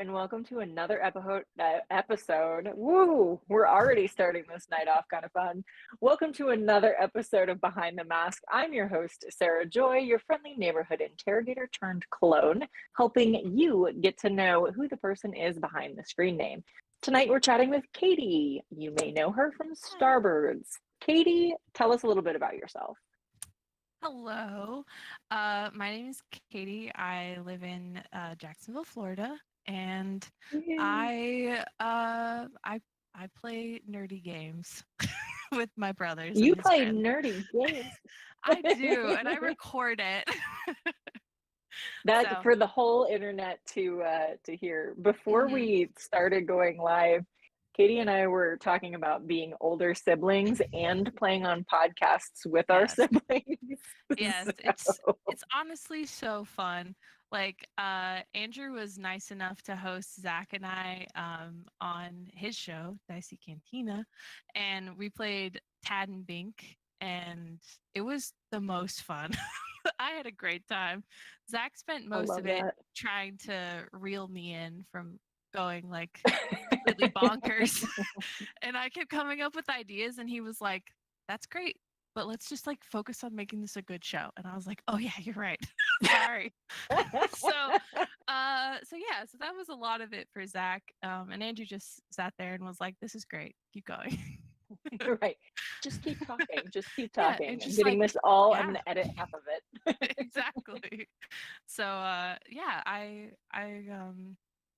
and welcome to another episode. Woo! We're already starting this night off kind of fun. Welcome to another episode of Behind the Mask. I'm your host, Sarah Joy, your friendly neighborhood interrogator turned clone, helping you get to know who the person is behind the screen name. Tonight we're chatting with Katie. You may know her from Starbirds. Katie, tell us a little bit about yourself. Hello, my name is Katie. I live in Jacksonville, Florida, and I play nerdy games with my brothers. You and play friends. nerdy games. I do, and I record it. For the whole internet to hear. Before we started going live, Katie and I were talking about being older siblings and playing on podcasts with our siblings. Yes, it's honestly so fun. Like Andrew was nice enough to host Zach and I on his show, Dicey Cantina, and we played Tad and Bink, and it was the most fun. I had a great time. Zach spent most of it trying to reel me in from going like completely bonkers. And I kept coming up with ideas and he was like, that's great, but let's just like focus on making this a good show. And I was like, oh yeah, you're right. Sorry. So that was a lot of it for Zach. And Andrew just sat there and was like, this is great, keep going. Right, just keep talking. Yeah, and I'm getting this all. I'm gonna edit half of it. Exactly. So I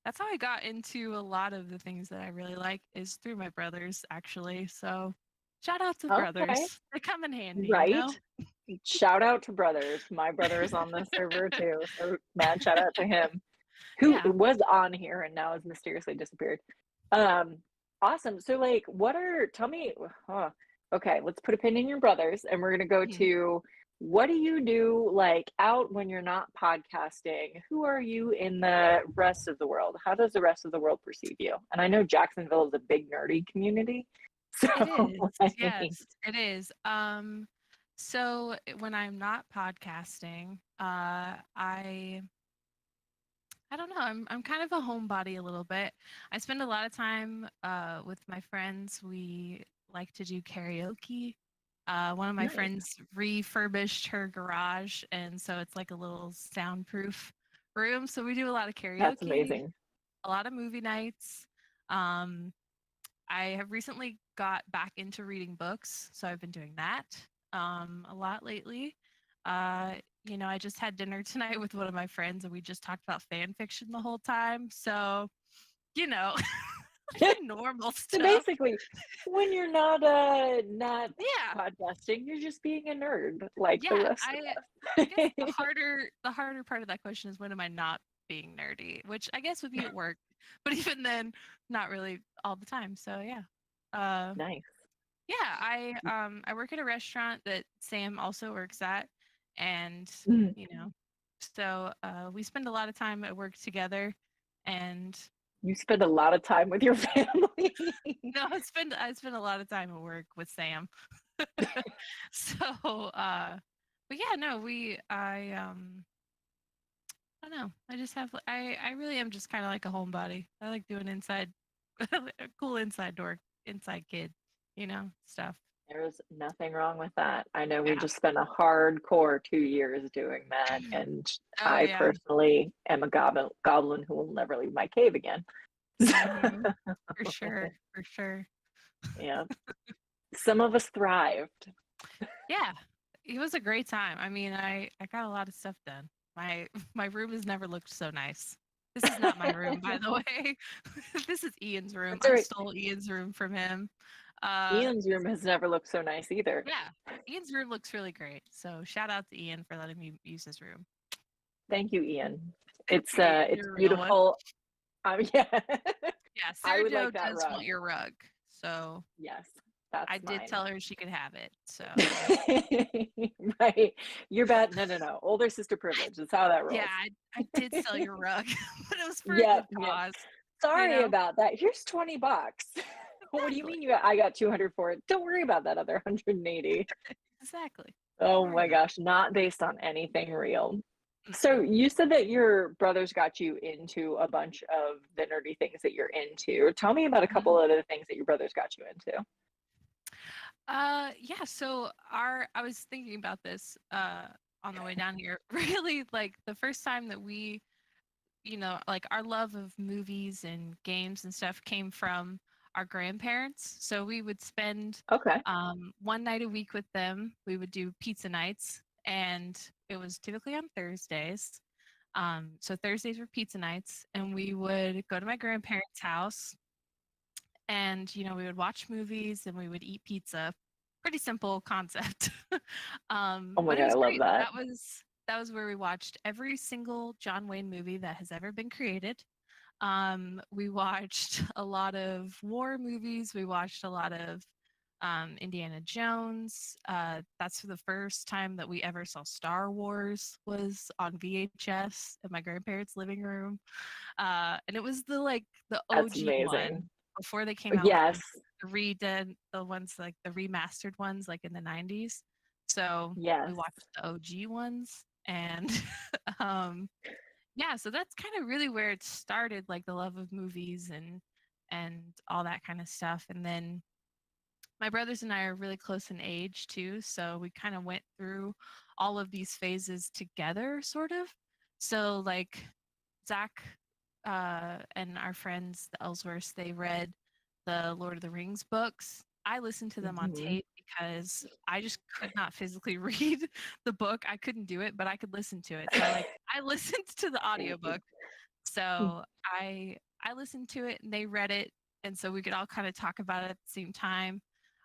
that's how I got into a lot of the things that I really like, is through my brothers, actually. So shout out to brothers. They come in handy, right? You know? Shout out to brothers. My brother is on the server too. So mad shout out to him, who was on here and now has mysteriously disappeared. Awesome. So like, tell me, okay, let's put a pin in your brothers and we're going to go to, what do you do like out when you're not podcasting? Who are you in the rest of the world? How does the rest of the world perceive you? And I know Jacksonville is a big nerdy community. So it is. Yes, it is. So when I'm not podcasting, I don't know. I'm kind of a homebody a little bit. I spend a lot of time with my friends. We like to do karaoke. One of my friends refurbished her garage, and so it's like a little soundproof room. So we do a lot of karaoke. That's amazing. A lot of movie nights. I have recently got back into reading books, so I've been doing that a lot lately. I just had dinner tonight with one of my friends and we just talked about fan fiction the whole time. So, normal stuff. So basically, when you're not podcasting, you're just being a nerd like the rest of us. I guess the harder part of that question is, when am I not being nerdy? Which I guess would be at work, but even then, not really all the time. So yeah. Nice. Yeah, I work at a restaurant that Sam also works at. And so we spend a lot of time at work together. And you spend a lot of time with your family? No, I spend a lot of time at work with Sam. So but yeah, no, I don't know, I just have, I really am just kind of like a homebody. I like doing cool inside kid stuff. There's nothing wrong with that. I know we just spent a hardcore 2 years doing that, and I personally am a goblin who will never leave my cave again. For sure. Yeah. Some of us thrived. Yeah, it was a great time. I mean, I got a lot of stuff done. My room has never looked so nice. This is not my room, by the way. This is Ian's room. I stole Ian's room from him. Ian's room has never looked so nice either. Yeah, Ian's room looks really great. So shout out to Ian for letting me use his room. Thank you, Ian. It's beautiful. Yeah. Yeah, Sarah Jo does want your rug. So yes, I did tell her she could have it. So right, you're bad. No. Older sister privilege. That's how that rolls. Yeah, I did sell your rug, but it was for a good cause. Sorry about that. Here's $20. What do you mean I got 200 for it? Don't worry about that other 180. Exactly. Oh my gosh, not based on anything real. So you said that your brothers got you into a bunch of the nerdy things that you're into. Tell me about a couple of the things that your brothers got you into. Yeah, so I was thinking about this on the way down here. Really, like the first time that we, like our love of movies and games and stuff came from our grandparents. So we would spend Okay. one night a week with them. We would do pizza nights, and it was typically on Thursdays. So Thursdays were pizza nights, and we would go to my grandparents' house, and we would watch movies and we would eat pizza. Pretty simple concept. Oh my But it God, I was love great. that. That was where we watched every single John Wayne movie that has ever been created. We watched a lot of war movies. We watched a lot of Indiana Jones. That's for the first time that we ever saw Star Wars was on VHS in my grandparents' living room. And it was the That's OG one amazing. before they came out with Yes. the redone, the ones like the remastered ones like in the 90s. So we Yes. watched the OG ones, and um yeah, so that's kind of really where it started, like the love of movies and all that kind of stuff. And then my brothers and I are really close in age too, so we kind of went through all of these phases together, sort of. So like Zach and our friends, the Ellsworths, they read the Lord of the Rings books. I listened to them on Mhm. tape because I just could not physically read the book. I couldn't do it, but I could listen to it. So I listened to the audiobook. So I listened to it and they read it, and so we could all kind of talk about it at the same time.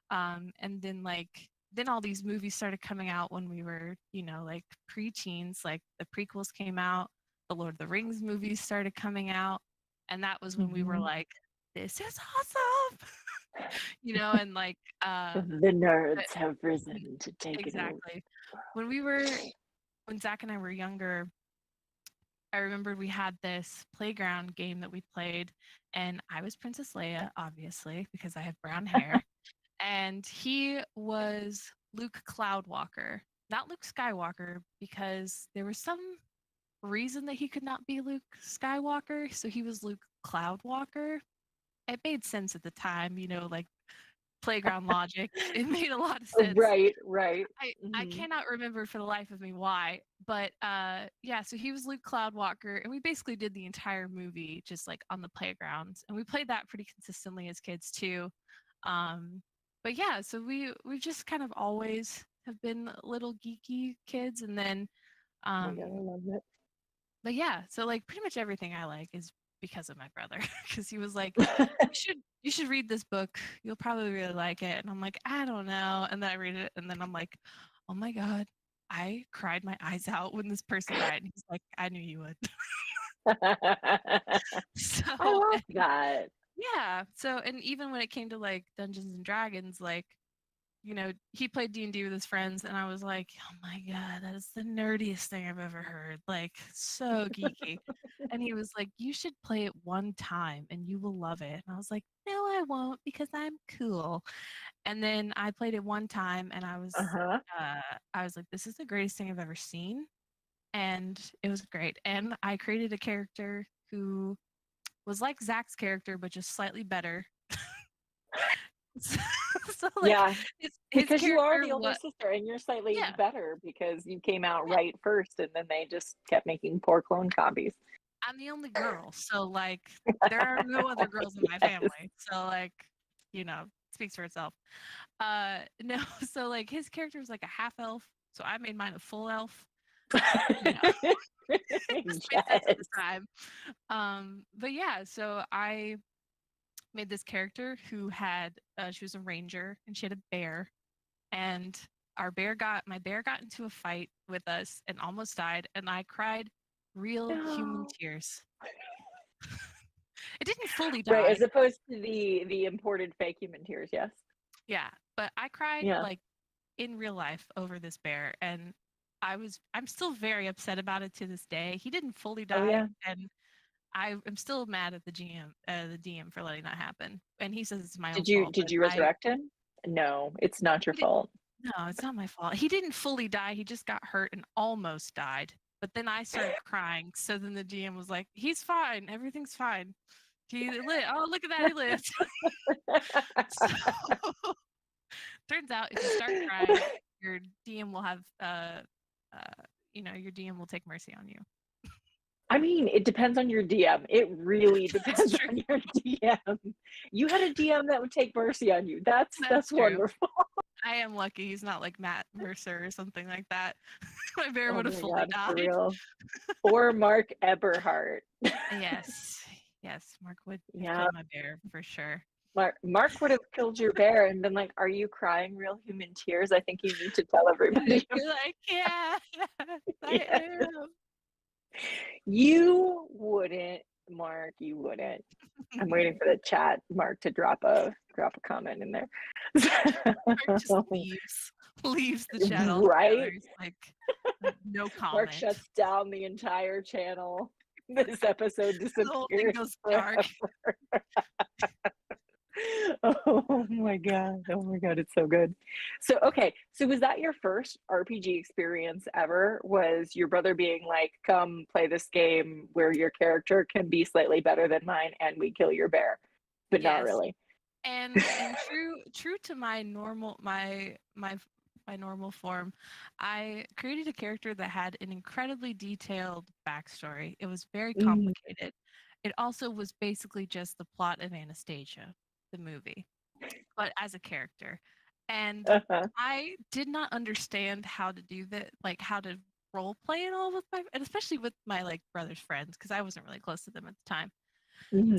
And then all these movies started coming out when we were, like preteens. Like the prequels came out, the Lord of the Rings movies started coming out, and that was when we were Mhm. like, "This is awesome," and like The but- nerds have risen to take it over. exactly. When Zach and I were younger, I remember we had this playground game that we played, and I was Princess Leia, obviously, because I have brown hair. And he was Luke Cloudwalker, not Luke Skywalker, because there was some reason that he could not be Luke Skywalker, so he was Luke Cloudwalker. It made sense at the time, like playground logic. It made a lot of sense. Right, right. I Mhm. cannot remember for the life of me why, but yeah, so he was Luke Cloudwalker, and we basically did the entire movie just like on the playground, and we played that pretty consistently as kids too. Um, but yeah, so we just kind of always have been little geeky kids, and then Oh my God, I love it. but yeah, so like pretty much everything I like is because of my brother, because he was like, you should read this book. You'll probably really like it. And I'm like, I don't know. And then I read it, and then I'm like, oh my God, I cried my eyes out when this person died. And he's like, I knew you would. I So love that. yeah. So and even when it came to like Dungeons and Dragons, like he played D&D with his friends, and I was like, oh my God, that is the nerdiest thing I've ever heard. Like, so geeky. And he was like, you should play it one time and you will love it. And I was like, no, I won't, because I'm cool. And then I played it one time, and Uh-huh. I was like, this is the greatest thing I've ever seen. And it was great. And I created a character who was like Zach's character, but just slightly better. So like Yeah, his because you are character the older was sister and you're slightly yeah, better because you came out yeah. right first and then they just kept making poor clone copies. I'm the only girl, so like there are no other girls in my Yes. family. So like, speaks for itself. No, so like his character was like a half elf, so I made mine a full elf. You know, it just made sense at the Yes. time. But yeah, so I made this character who had she was a ranger, and she had a bear, and my bear got into a fight with us and almost died, and I cried real human No. tears. It didn't fully Right, die. as opposed to the imported fake human tears, yes. Yeah, but I cried Yeah. like in real life over this bear, and I'm still very upset about it to this day. He didn't fully Oh die, yeah. and I am still mad at the DM for letting that happen. And he says it's my own Did you fault, did but you resurrect him? No, it's not your he did, fault. no, it's not my fault. He didn't fully die. He just got hurt and almost died. But then I started crying. So then the DM was like, he's fine. Everything's fine. He lit. Oh, look at that. He lived. So turns out if you start crying, your DM will have, your DM will take mercy on you. I mean, it depends on your DM. It really depends on your DM. You had a DM that would take mercy on you. That's true. wonderful. I am lucky he's not like Matt Mercer or something like that. My bear would have my fully God, died. for real. Or Mark Eberhardt. Yes, Mark would have killed my bear for sure. Mark would have killed your bear and been like, "Are you crying real human tears? I think you need to tell everybody." You're like, yeah, I am. You wouldn't, Mark. You wouldn't. I'm waiting for the chat, Mark, to drop a comment in there. Mark just leaves the channel. Right? Like, no comment. Mark shuts down the entire channel. This episode disappears. The whole thing goes dark. Oh my god, it's so good. So was that your first RPG experience ever? Was your brother being like, come play this game where your character can be slightly better than mine and we kill your bear, but not really? And true to my normal normal form, I created a character that had an incredibly detailed backstory. It was very complicated. It also was basically just the plot of Anastasia, the movie, but as a character. And I did not understand how to do that, like how to role play it all with and especially with my like brother's friends, because I wasn't really close to them at the time.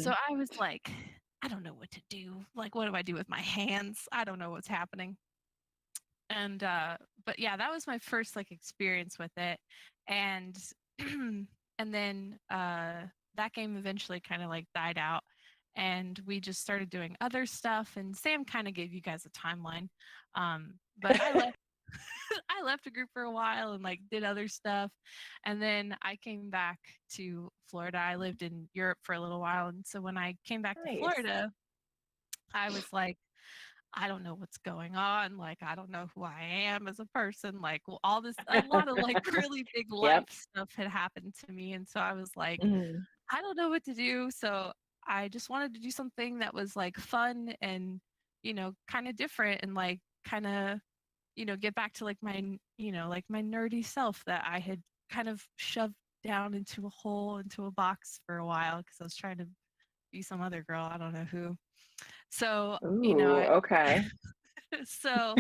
So I was like, I don't know what to do. Like, what do I do with my hands? I don't know what's happening. And but yeah, that was my first like experience with it. And and then that game eventually kind of like died out, and we just started doing other stuff, and Sam kind of gave you guys a timeline. But I left a group for a while and like did other stuff, and then I came back to Florida. I lived in Europe for a little while, and so when I came back to Florida, I was like, I don't know what's going on. Like, I don't know who I am as a person. Like, well, a lot of like really big life stuff had happened to me. And so I was like, I don't know what to do. So I just wanted to do something that was like fun and, kind of different, and like kind of, get back to like my, like my nerdy self that I had kind of shoved down into a hole, into a box for a while, because I was trying to be some other girl. I don't know who. So, okay. So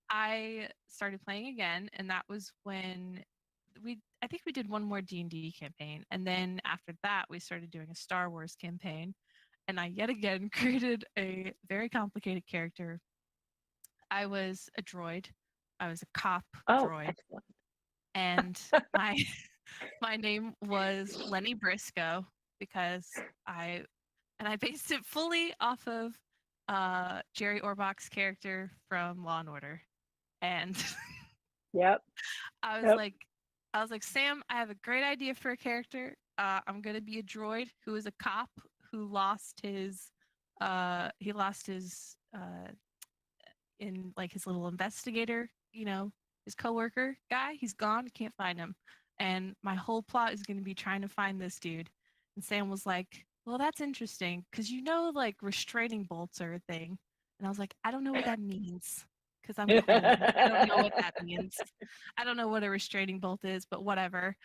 I started playing again, and that was when I think we did one more D&D campaign, and then after that we started doing a Star Wars campaign, and I yet again created a very complicated character. I was a droid. I was a cop droid. Excellent. And my name was Lenny Briscoe, because I based it fully off of Jerry Orbach's character from Law and Order. And I was like, Sam, I have a great idea for a character. I'm gonna be a droid who is a cop who lost his in like his little investigator, his coworker guy. He's gone, can't find him. And my whole plot is gonna be trying to find this dude. And Sam was like, well, that's interesting, because like restraining bolts are a thing. And I was like, I don't know what that means, because I'm cool. I don't know what that means. I don't know what a restraining bolt is, but whatever.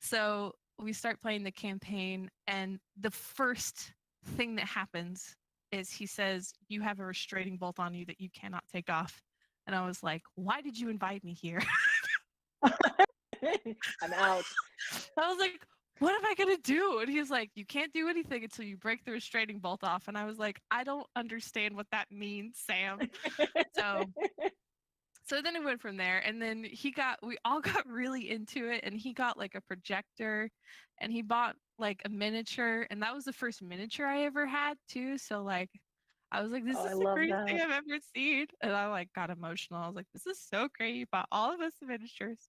So we start playing the campaign, and the first thing that happens is he says, you have a restraining bolt on you that you cannot take off. And I was like, why did you invite me here? I'm out. I was like, what am I going to do? And he's like, you can't do anything until you break the restraining bolt off. And I was like, I don't understand what that means, Sam. So then it went from there. And then we all got really into it, and he got like a projector, and he bought like a miniature, and that was the first miniature I ever had too. So like, I was like, this is the greatest thing I've ever seen. And I like got emotional. I was like, this is so great. You bought all of us the miniatures.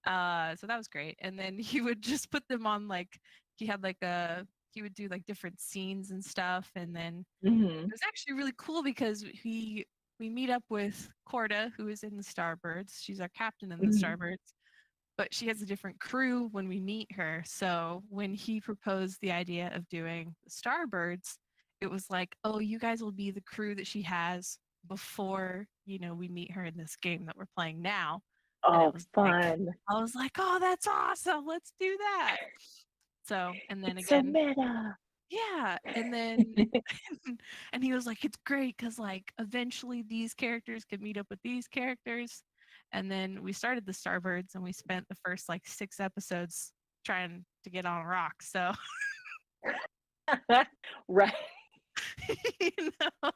So that was great. And then he would just put them on, like, he would do like different scenes and stuff. And then it was actually really cool, because we meet up with Corda, who is in the Starbirds. She's our captain in the Starbirds. but she has a different crew when we meet her. So when he proposed the idea of doing the Starbirds, it was like, oh, you guys will be the crew that she has before, we meet her in this game that we're playing now. And it Oh, was like, fun. I was like, oh, that's awesome. Let's do that. So, and then It's so again, meta. yeah. And then, and he was like, it's great because, like, eventually these characters could meet up with these characters. And then we started the Starbirds and we spent the first like 6 episodes trying to get on a rock. So, Right. you know,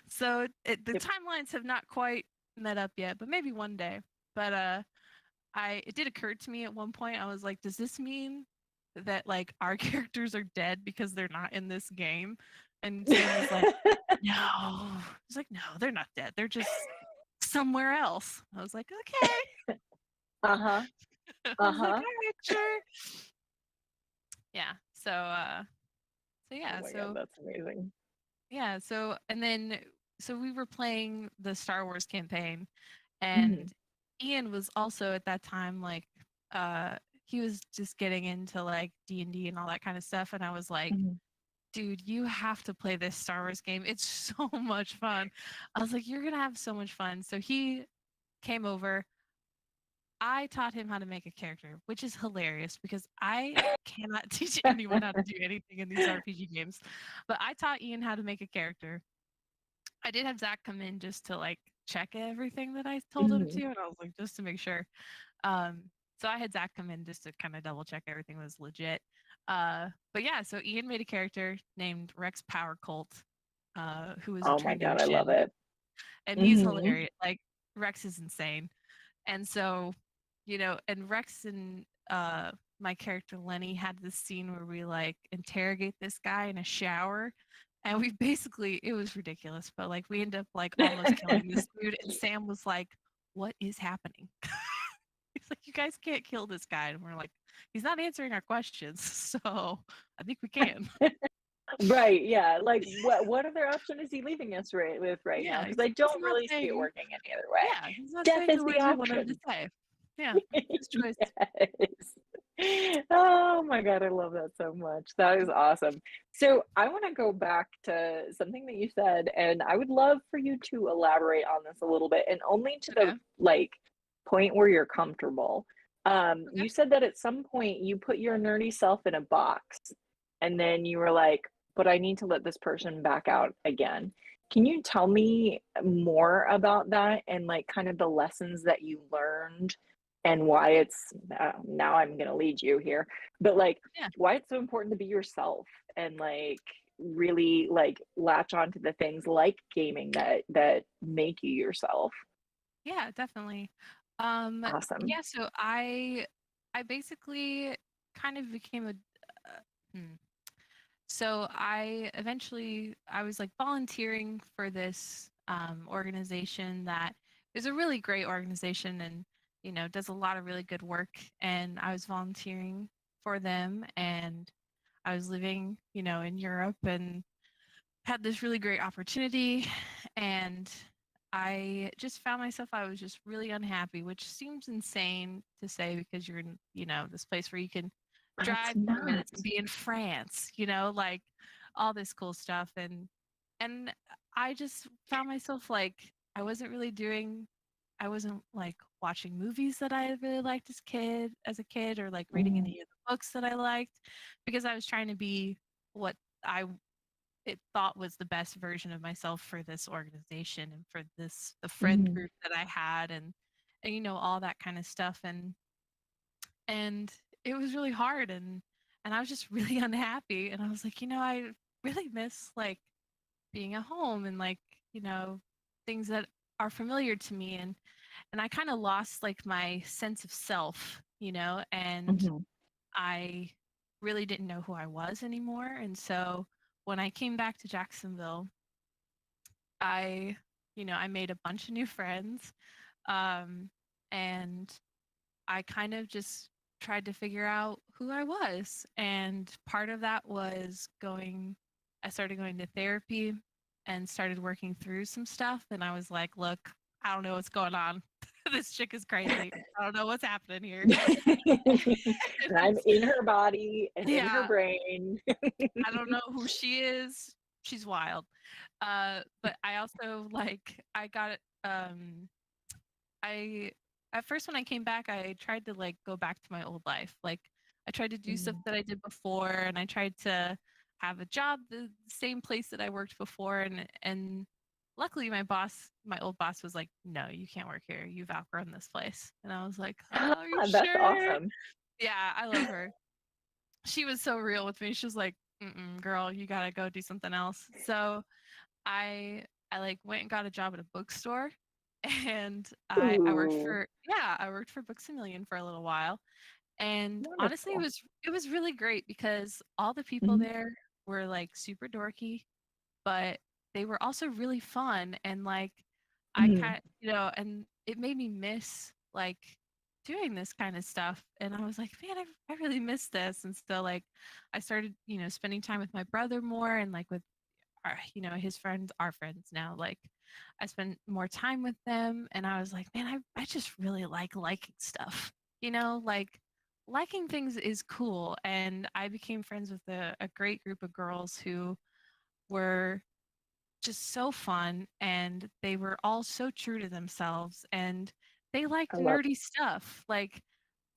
so the Yep. timelines have not quite met up yet, but maybe one day. But it did occur to me at one point. I was like, does this mean that like our characters are dead because they're not in this game? And Sam was like, no. He's like, no, they're not dead. They're just somewhere else. I was like, okay. Uh-huh. I was like, Uh-huh. all right, sure. Yeah. So Oh yeah. my God, So that's amazing. yeah. So we were playing the Star Wars campaign, Mhm. and Ian was also at that time like he was just getting into like D&D and all that kind of stuff, and I was like, Mhm. dude, you have to play this Star Wars game. It's so much fun. I was like, you're gonna have so much fun. So he came over. I taught him how to make a character, which is hilarious because I cannot teach anyone how to do anything in these RPG games. But I taught Ian how to make a character. I did have Zach come in just to like check everything that I told him Mhm. to, and I was like, just to make sure. Um, so I had Zach come in just to kind of double check everything was legit. But yeah, so Ian made a character named Rex Power Colt, who is a Oh my God, I love Trandoshan, it. and he's Mhm. hilarious. Like Rex is insane, and so and Rex and my character Lenny had this scene where we like interrogate this guy in a shower. And we basically, it was ridiculous, but like we end up like almost killing this dude. And Sam was like, what is happening? He's like, you guys can't kill this guy. And we're like, he's not answering our questions. So I think we can. Right, yeah. Like, what other option is he leaving us with right now? Yeah. Because I He's don't not really see it saying, working any other way. yeah, he's not Death saying is the the words we want him to option. say. Yeah. His choice. Yes. Oh my God, I love that so much. That is awesome. So I want to go back to something that you said, and I would love for you to elaborate on this a little bit, and only to the Okay. like point where you're comfortable. Okay. You said that at some point you put your nerdy self in a box, and then you were like, but I need to let this person back out again. Can you tell me more about that and like kind of the lessons that you learned and why it's now I'm going to lead you here, but like Yeah. why it's so important to be yourself and like really like latch onto the things like gaming that make you yourself. Yeah, definitely. Awesome. Yeah, so I basically kind of became a hmm. So I was like volunteering for this organization that is a really great organization and does a lot of really good work, and I was volunteering for them, and I was living in Europe and had this really great opportunity, and I just found myself, I was just really unhappy, which seems insane to say because you're in this place where you can But it's drive 20 minutes and nuts. be in France, like all this cool stuff. And I just found myself like I wasn't like watching movies that I really liked as a kid, or like reading Mm, any of the books that I liked, because I was trying to be what I it thought was the best version of myself for this organization and for the friend mm, group that I had, and all that kind of stuff. And it was really hard, and I was just really unhappy, and I was like, I really miss like being at home and like things that are familiar to me, and I kind of lost like my sense of self, and mhm. I really didn't know who I was anymore. And so when I came back to Jacksonville, I, I made a bunch of new friends. Um, and I kind of just tried to figure out who I was. And part of that was I started going to therapy and started working through some stuff. And I was like, look, I don't know what's going on. This chick is crazy. I don't know what's happening here. And I'm in her body and in her Yeah, brain. I don't know who she is. She's wild. But I also like I got I at first when I came back, I tried to like go back to my old life. Like I tried to do stuff Mm. that I did before, and I tried to have a job the same place that I worked before, and luckily my old boss was like, "No, you can't work here. You've outgrown this place." And I was like, "Oh, are you That's sure?" awesome. Yeah, I love her. She was so real with me. She was like, "Mm-mm, girl, you gotta go do something else." So I like went and got a job at a bookstore, and I worked Ooh, for yeah, I worked for Books a Million for a little while. And honestly, wonderful. it was really great because all the people Mhm. there were like super dorky, but they were also really fun, and like I Mhm. kind and it made me miss like doing this kind of stuff. And I was like, man, I really miss this. And so like I started, spending time with my brother more, and like with his friends, our friends now. Like I spent more time with them, and I was like, man, I just really like liking stuff. Like liking things is cool. And I became friends with a great group of girls who were just so fun, and they were all so true to themselves, and they I liked love. nerdy stuff. Like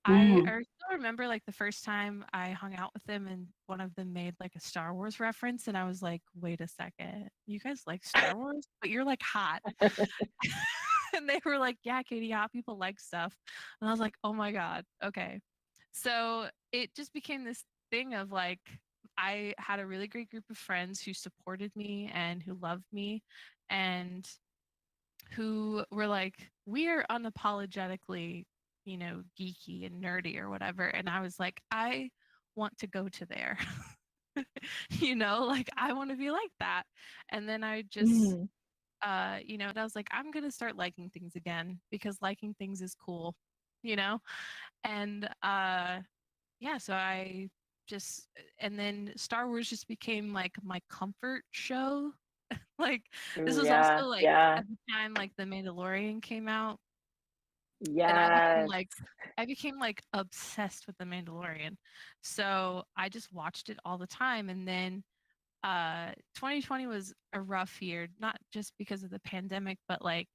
I Mhm. still remember like the first time I hung out with them and one of them made like a Star Wars reference, and I was like, wait a second, you guys like Star Wars? But you're like hot. And they were like, yeah, Katie, hot people like stuff. And I was like, oh my God, okay. So it just became this thing of like, I had a really great group of friends who supported me and who loved me and who were like, we are unapologetically, geeky and nerdy or whatever. And I was like, I want to go to there. Like I want to be like that. And then I just Mhm. and I was like, I'm gonna start liking things again because liking things is cool, you know? And yeah, so I just and then Star Wars just became like my comfort show. Like this Ooh, was yeah, also like yeah. at the time like The Mandalorian came out, and Yes. I became like obsessed with The Mandalorian. So I just watched it all the time. And then 2020 was a rough year, not just because of the pandemic, but like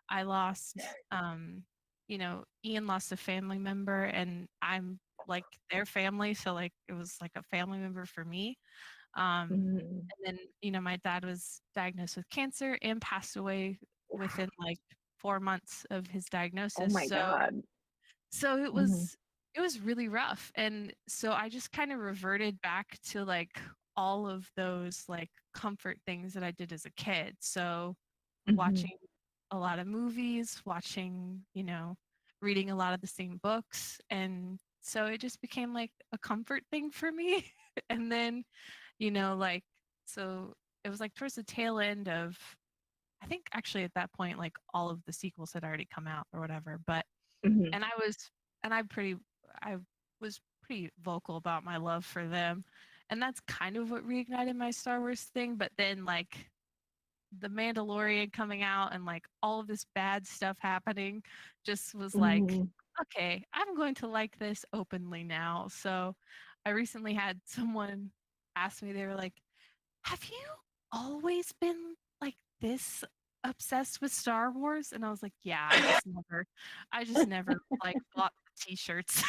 I lost Ian lost a family member, and I'm like their family, so like it was like a family member for me. Mhm. And then my dad was diagnosed with cancer and passed away within like 4 months of his Oh diagnosis. my So god. it Mhm. was really rough. And so I just kind of reverted back to like all of those like comfort things that I did as a kid. So Mhm. watching a lot of movies, watching, reading a lot of the same books. And so it just became like a comfort thing for me. And then, like, so it was like towards the tail end of, I think actually at that point, like all of the sequels had already come out or whatever. But Mhm. and I was and I was pretty vocal about my love for them. And that's kind of what reignited my Star Wars thing. But then like the Mandalorian coming out and like all of this bad stuff happening just was like, Mhm. okay, I'm going to like this openly now. So I recently had someone ask me, they were like, have you always been like this obsessed with Star Wars? And I was like, yeah, I just never like bought the t-shirts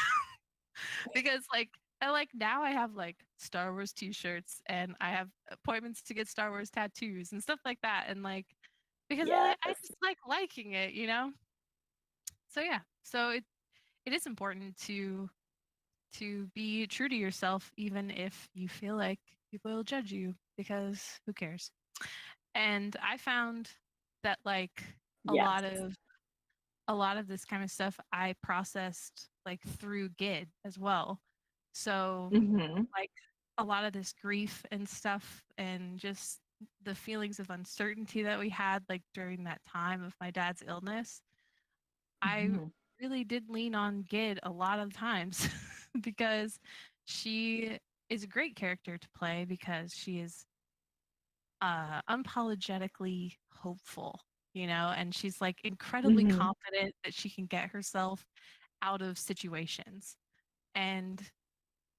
because like I like now I have like Star Wars t-shirts, and I have appointments to get Star Wars tattoos and stuff like that. And like because I Yes. just like liking it, you know? So yeah. So it is important to be true to yourself even if you feel like people will judge you, because who cares? And I found that like a Yes. lot of a lot of this kind of stuff I processed like through GID as well. So Mhm. like a lot of this grief and stuff, and just the feelings of uncertainty that we had like during that time of my dad's illness, I Mhm. really did lean on GID a lot of times because she is a great character to play because she is unapologetically hopeful. and she's like incredibly Mm-hmm. confident that she can get herself out of situations. And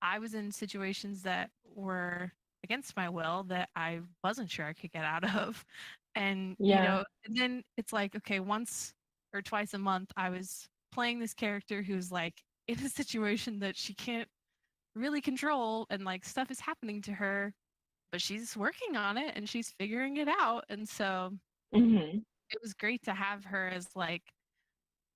I was in situations that were against my will that I wasn't sure I could get out of. And, Yeah. and then it's like, okay, once or twice a month, I was playing this character who's like in a situation that she can't really control and like stuff is happening to her, but she's working on it and she's figuring it out. And so Mm-hmm. it was great to have her as like,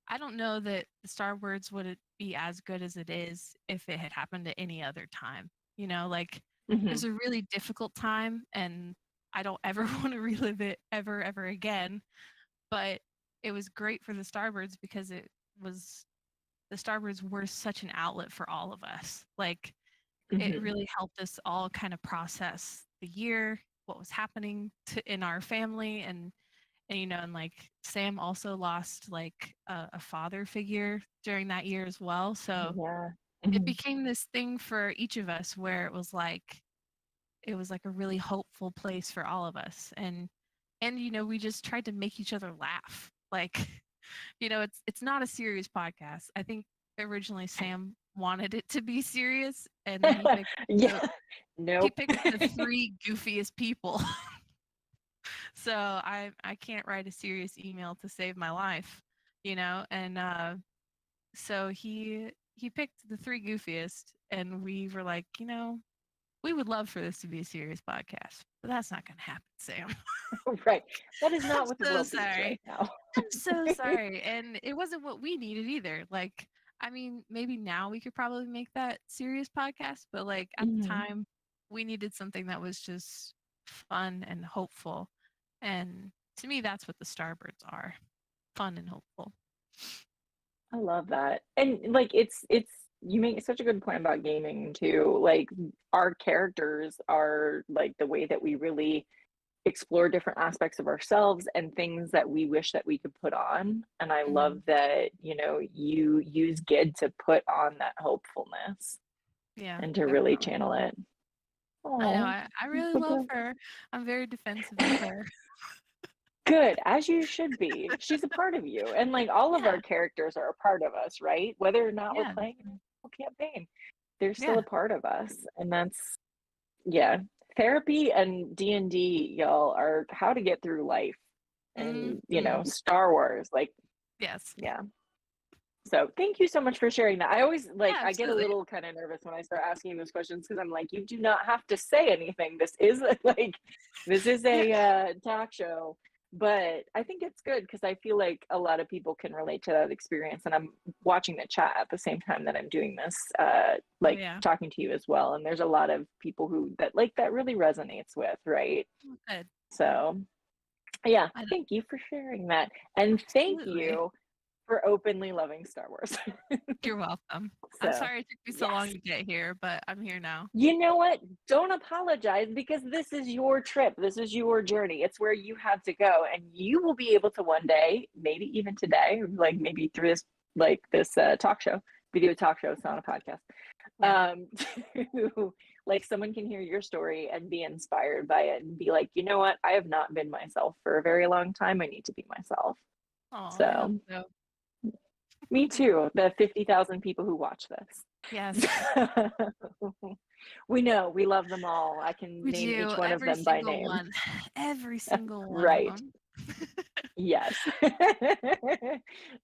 I don't know that the Starbirds would be as good as it is if it had happened at any other time. Like it Mm-hmm. was a really difficult time and I don't ever want to relive it ever again. But it was great for the Starbirds because the Starbirds were such an outlet for all of us. Like it Mm-hmm. really helped us all kind of process the year, what was happening in our family, and like Sam also lost like a father figure during that year as well. So Yeah. it Mm-hmm. became this thing for each of us where it was like a really hopeful place for all of us. And we just tried to make each other laugh. Like, it's not a serious podcast. I think originally Sam wanted it to be serious and then he picked Yeah. the he Nope. picked the three goofiest people. So I can't write a serious email to save my life, and so he picked the three goofiest, and we were like, we would love for this to be a serious podcast, but that's not going to happen, Sam. Right. That is I'm not what the so world needs right sorry. now. I'm so sorry, and it wasn't what we needed either. Like, I mean, maybe now we could probably make that serious podcast, but like at the Hmm. time, we needed something that was just fun and hopeful. And to me, that's what the Starbirds are, fun and hopeful. I love that. And like it's you make such a good point about gaming too. Like our characters are like the way that we really explore different aspects of ourselves and things that we wish that we could put on. And I love Mhm. that, you use Gid to put on that hopefulness Yeah, and to really definitely. channel it. I know. Oh, I really love her. I'm very defensive of her. good, as you should be. She's a part of you. And like all of our Yeah. characters are a part of us, right? Whether or not we're Yeah. playing in Definitely. a campaign, they're still Yeah. a part of us. And that's, yeah. Therapy and D&D, y'all, are how to get through life. And, Hmm. Star Wars, like, Yes. yeah. So thank you so much for sharing that. I always Yeah. like I get a Absolutely. little kind of nervous when I start asking those questions because I'm like, you do not have to say anything. This is like this is Yeah. a talk show. But I think it's good because I feel like a lot of people can relate to that experience. And I'm watching the chat at the same time that I'm doing this, Oh like yeah. talking to you as well. And there's a lot of people who that really resonates with, right? Oh, good. So yeah, I know. thank you for sharing that. And thank Absolutely. you for openly loving Star Wars. You're welcome. I'm So, sorry it took me so long yes. to get here, but I'm here now. You know what? Don't apologize because this is your trip. This is your journey. It's where you have to go. And you will be able to one day, maybe even today, like maybe through this talk show, video talk show, it's not a podcast. Yeah. To like someone can hear your story and be inspired by it and be like, you know what? I have not been myself for a very long time. I need to be myself. Oh, I hope So so. me too. The 50,000 people who watch this. Yes. We know, we love them all. I can We name each do. one of Every them by single name. one. Every single one of Right. them. Yes.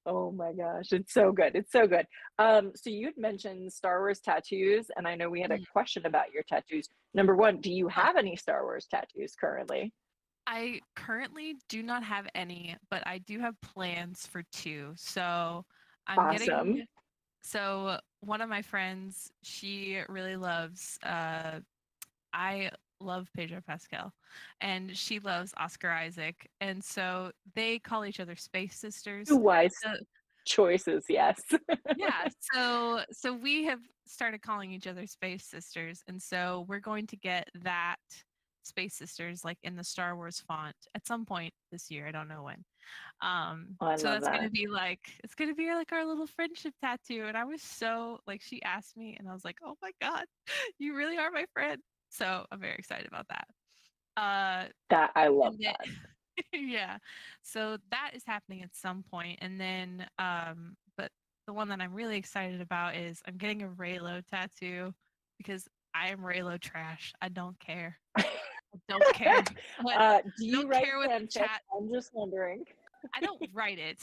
Oh my gosh, it's so good. It's so good. So you'd mentioned Star Wars tattoos, and I know we had a Mhm. question about your tattoos. Number one, do you Oh, have any Star Wars tattoos currently? I currently do not have any, but I do have plans for two. So I'm Awesome. getting one of my friends, she really loves I love Pedro Pascal and she loves Oscar Isaac. And so they call each other space Two sisters. wise So choices, yes. yeah, so we have started calling each other space sisters, and so we're going to get that space sisters like in the Star Wars font at some point this year. I don't know when. Oh, I So love that's gonna that. be like it's gonna be like our little friendship tattoo. And I was so like she asked me, and I was like, oh my god, you really are my friend. So I'm very excited about that. That I love And then that. Yeah. So that is happening at some point. And then but the one that I'm really excited about is I'm getting a Raylo tattoo because I am Raylo trash. I don't care. I don't care what Do I you don't write care what the fanfic? chat. I'm just wondering. I don't write it.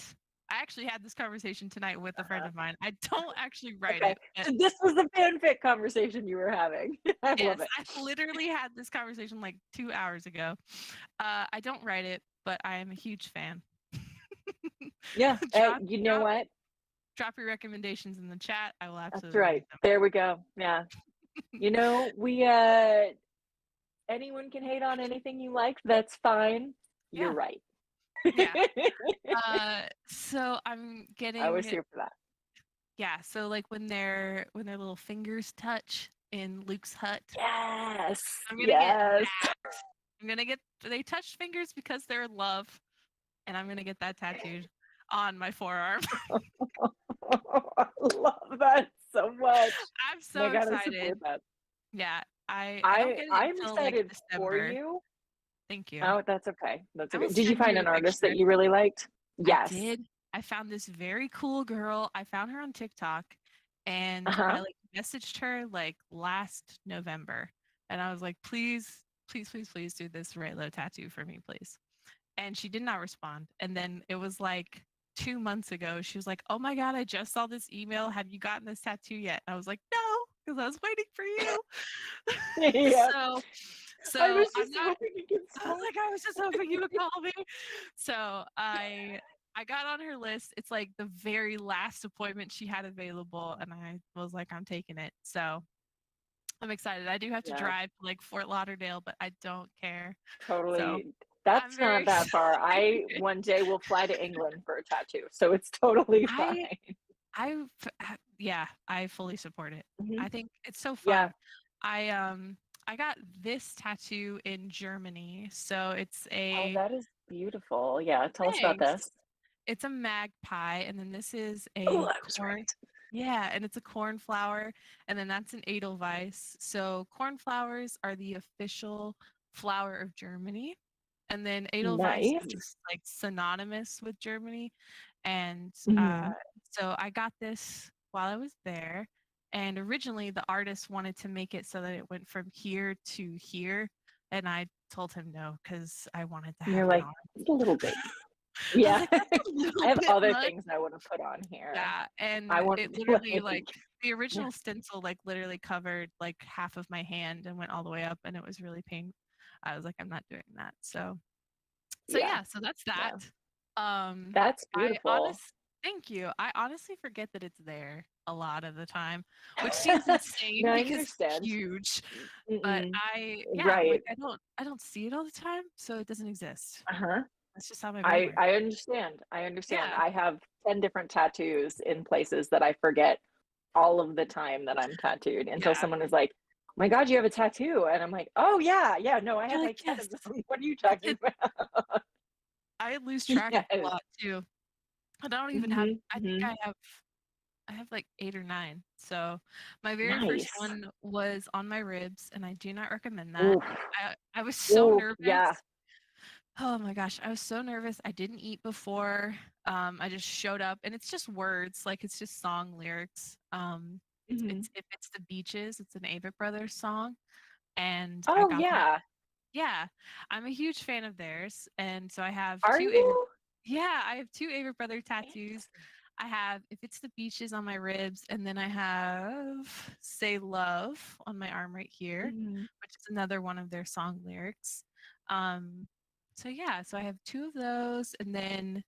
I actually had this conversation tonight with a friend Uh-huh. of mine. I don't actually write Okay. it. But So this was the fanfic conversation you were having. I love yes, it. I literally had this conversation like 2 hours ago. I don't write it, but I am a huge fan. Yeah. drop, You know drop, what? drop your recommendations in the chat. I will That's absolutely right. read them. There we go. Yeah. You know, we anyone can hate on anything you like. That's fine. You're Yeah, right. yeah. So I'm I was getting here for that. yeah. So like when their little fingers touch in Luke's hut, Yes. I'm gonna get Yes. that. I'm gonna get they touch fingers because they're in love, and I'm gonna get that tattooed on my forearm. I love that so much. I'm And I so gotta excited. support that. Yeah, I don't get it I'm until like excited for December. you. Thank you. Oh, that's okay. That's I okay. will Did you send find you an artist that pictures. you really liked? I Yes. did. I found this very cool girl. I found her on TikTok and Uh-huh. I like messaged her like last November. And I was like, please, please, please, please do this Raylo tattoo for me, please. And she did not respond. And then it was like 2 months ago, she was like, oh my God, I just saw this email. Have you gotten this tattoo yet? I was like, no, because I was waiting for you. Yeah. so I so was I'm just not hoping you could I was smoke. like, I was just hoping you would call me. So I got on her list. It's like the very last appointment she had available, and I was like, I'm taking it. So I'm excited. I do have to Yeah, drive to like Fort Lauderdale, but I don't care. So totally. I'm That's very not that far. I excited. one day will fly to England for a tattoo, so it's totally fine. I yeah, I fully support it. Mhm. I think it's so Yeah. fun. I got this tattoo in Germany. So it's Oh, a that is beautiful. Yeah, tell us about thanks. this. It's a magpie, and then this is Oh, a I was corn. right. Yeah, and it's a cornflower, and then that's an Edelweiss. So cornflowers are the official flower of Germany, and then Edelweiss is Nice. just like synonymous with Germany. And Mhm. so I got this while I was there, and originally the artist wanted to make it so that it went from here to here, and I told him no because I wanted to You're have an like, arm. it's a little big. I was Yeah. like, "That's a I little have bit other much." things I wanna put on here. Yeah, I and want it literally, like like the yeah. original stencil, like, literally covered, like, half of my hand and went all the way up, and it was really pain I was like, "I'm not doing that." So Yeah. yeah, so that's that. Yeah. Um, That's I beautiful. honest Thank you. I honestly forget that it's there a lot of the time, which seems insane No, I because it's understand. huge, but Mm-mm. I'm Right. like, I don't see it all the time, so it doesn't exist. Uh-huh. That's just how my brain works. I understand. I understand. Yeah. I have 10 different tattoos in places that I forget all of the time that I'm tattooed until Yeah. someone is like, "Oh my god, you have a tattoo." And I'm like, "Oh yeah, yeah, no, I You're have like, like 10 "Yes." of them. What are you I talking can about?" I lose track a Yes. lot too. And I don't even have Mhm. I think Mhm. I have like 8 or 9. So, my very first Nice. one was on my ribs, and I do not recommend that. Oof. I was so Oof. nervous. Yeah. Oh my gosh, I was so nervous. I didn't eat before. I just showed up, and it's just words, like, it's just song lyrics. Mhm. It's If It's the Beaches, it's an Avett Brothers song, and I Oh got that. yeah. Yeah, I'm a huge fan of theirs, and so I have Are 2 Avett you? yeah, I have 2 Avett Brother tattoos. Interesting. I have If It's the Beaches on my ribs, and then I have Say Love on my arm right here, Mhm. which is another one of their song lyrics. Um, so yeah, so I have 2 of those, and then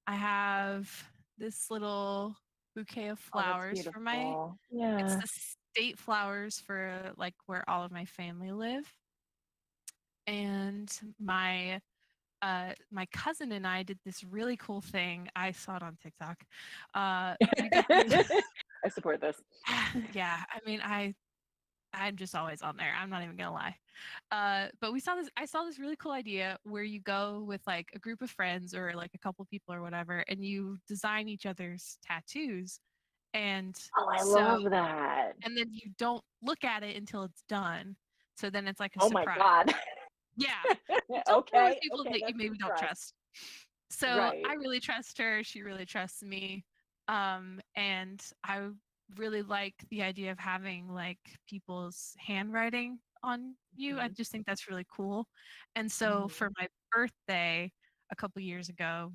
I have this little bouquet of Oh, that's flowers for my beautiful. it's Yeah. the state flowers for, like, where all of my family live, and my cousin and I did this really cool thing. I saw it on TikTok. We did this. I support this. Yeah, I mean, I'm just always on there. I'm not even gonna lie. But we saw this. I saw this really cool idea where you go with like a group of friends or like a couple people or whatever, and you design each other's tattoos. And Oh, I so, love that. and then you don't look at it until it's done. So then it's like a Oh my surprise. god. Yeah. Don't go with Okay, people okay, that you that's maybe the don't trust. trust. So Right. I really trust her. She really trusts me. And I really like the idea of having like people's handwriting on you. I Mhm, just think that's really cool. And so mhm, for my birthday a couple years ago,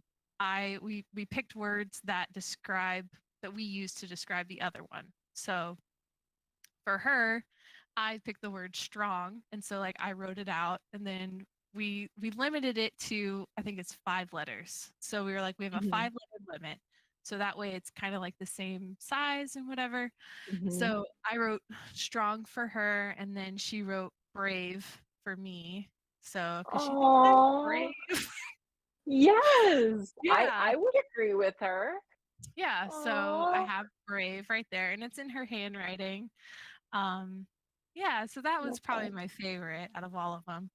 we picked words that we used to describe the other one. So for her, I picked the word strong, and so like I wrote it out, and then we limited it to I think it's 5 letters. So we were like we have a mhm, 5 letter limit, so that way it's kind of like the same size and whatever. mhm. So I wrote strong for her, and then she wrote brave for me. So because she thinks I'm Aw, brave, yes, yeah. I would agree with her. Yeah, so I Aw, have brave right there and it's in her handwriting. Um, yeah, so that was love probably that. my favorite out of all of them.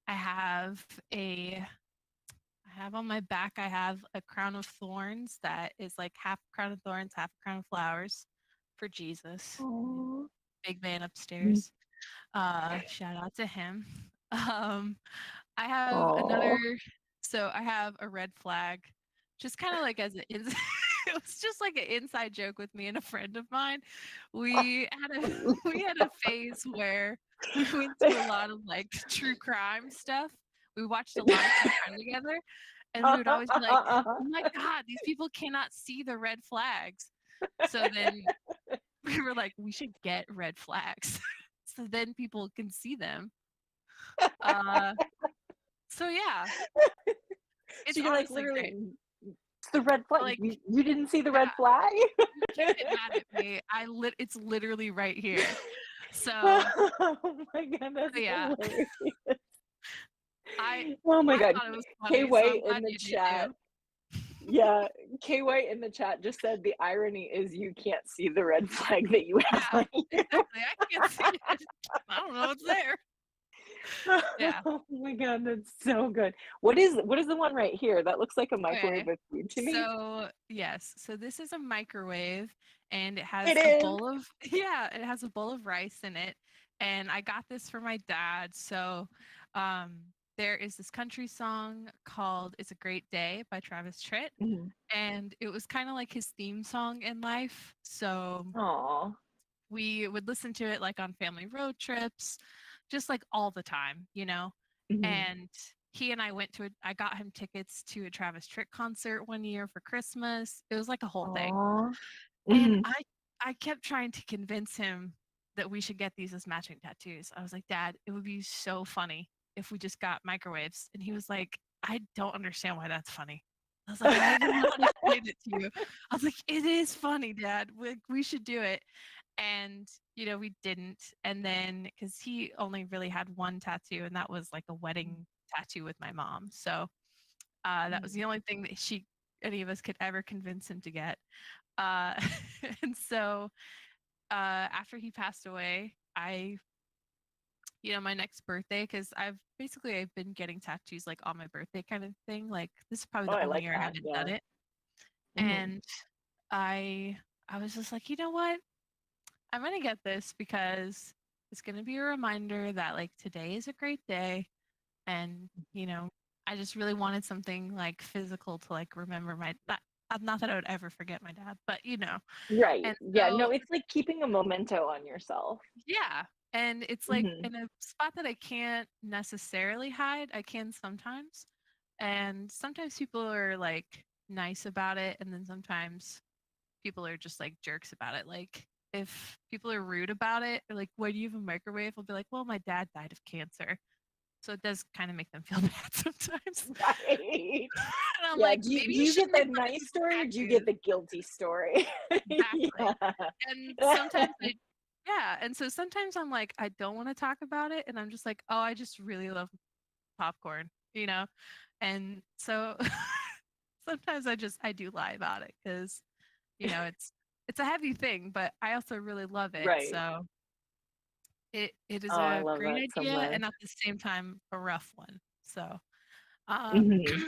I have a I have on my back I have a crown of thorns that is like half a crown of thorns, half a crown of flowers for Jesus. Aw. Big man Mm. upstairs. Shout out to him. Um, I have another Aw. so I have a red flag, just kind of like as an it was just like an inside joke with me and a friend of mine. We had a we had a phase where we went to a lot of like true crime stuff. We watched a lot of true crime together, and we would always be like, "Oh my god, these people cannot see the red flags." So then we were like, "We should get red flags." So then people can see them. Uh, so yeah, So it's you're like honestly literally, great. it's the red flag. Like, You didn't see the red yeah, flag? you can't get mad at me. It's literally right here. So, Oh my god, that's so yeah, hilarious. I Oh my I god. thought it was K funny, so I'm White in glad the you did chat. too. Yeah, K White in the chat just said the irony is you can't see the red flag that you have Yeah, on you. exactly. I can't see it. I don't know what's there. Yeah. Oh my god, that's so good. What is the one right here? That looks like a microwave Okay. of food to me. So, yes. So this is a microwave and it It has a is. bowl of yeah, it has a bowl of rice in it. And I got this for my dad. So, um there is this country song called It's a Great Day by Travis Tritt, Mhm. and it was kind of like his theme song in life. So, Aw. we would listen to it like on family road trips, just like all the time, you know? Mhm. And he and I I got him tickets to a Travis Tritt concert one year for Christmas. It was like a whole thing. Aw. And Mhm. I kept trying to convince him that we should get these as matching tattoos. I was like, "Dad, it would be so funny if we just got microwaves." And he was like, "I don't understand why that's funny." I was like, "I don't know how to explain it to you." I was like, "It is funny, Dad. We should do it." And we didn't. And then because he only really had one tattoo, and that was like a wedding tattoo with my mom. So that was Mhm. the only thing that any of us could ever convince him to get. uh and so after he passed away, my next birthday, because I've been getting tattoos like on my birthday kind of thing. Like this is probably Oh, the I only like year I that, haven't done yeah. it. Mhm. And I I was just like, you know what? I'm gonna get this because it's gonna be a reminder that like today is a great day, and I just really wanted something like physical to like remember not that I would ever forget my dad, but Right. and Yeah, so no, it's like keeping a memento on yourself. yeah, and it's like Mhm. in a spot that I can't necessarily hide. I can sometimes, and sometimes people are like nice about it, and then sometimes people are just like jerks about it. Like if people are rude about it, or like, why do you have a microwave? I'll be like, well, my dad died of cancer. So it does kind of make them feel bad sometimes. Right. And I'm Yeah, like, maybe do you you get shouldn't the have put nice people's story or do you get tattoos. the guilty story? Exactly. Yeah. And sometimes yeah. And so sometimes I'm like, I don't want to talk about it. And I'm just like, oh, I just really love popcorn, you know? And so sometimes I do lie about it because it's a heavy thing, but I also really love it. Right. So it is Oh, I a love great that so idea much. and at the same time a rough one. So uh Mhm.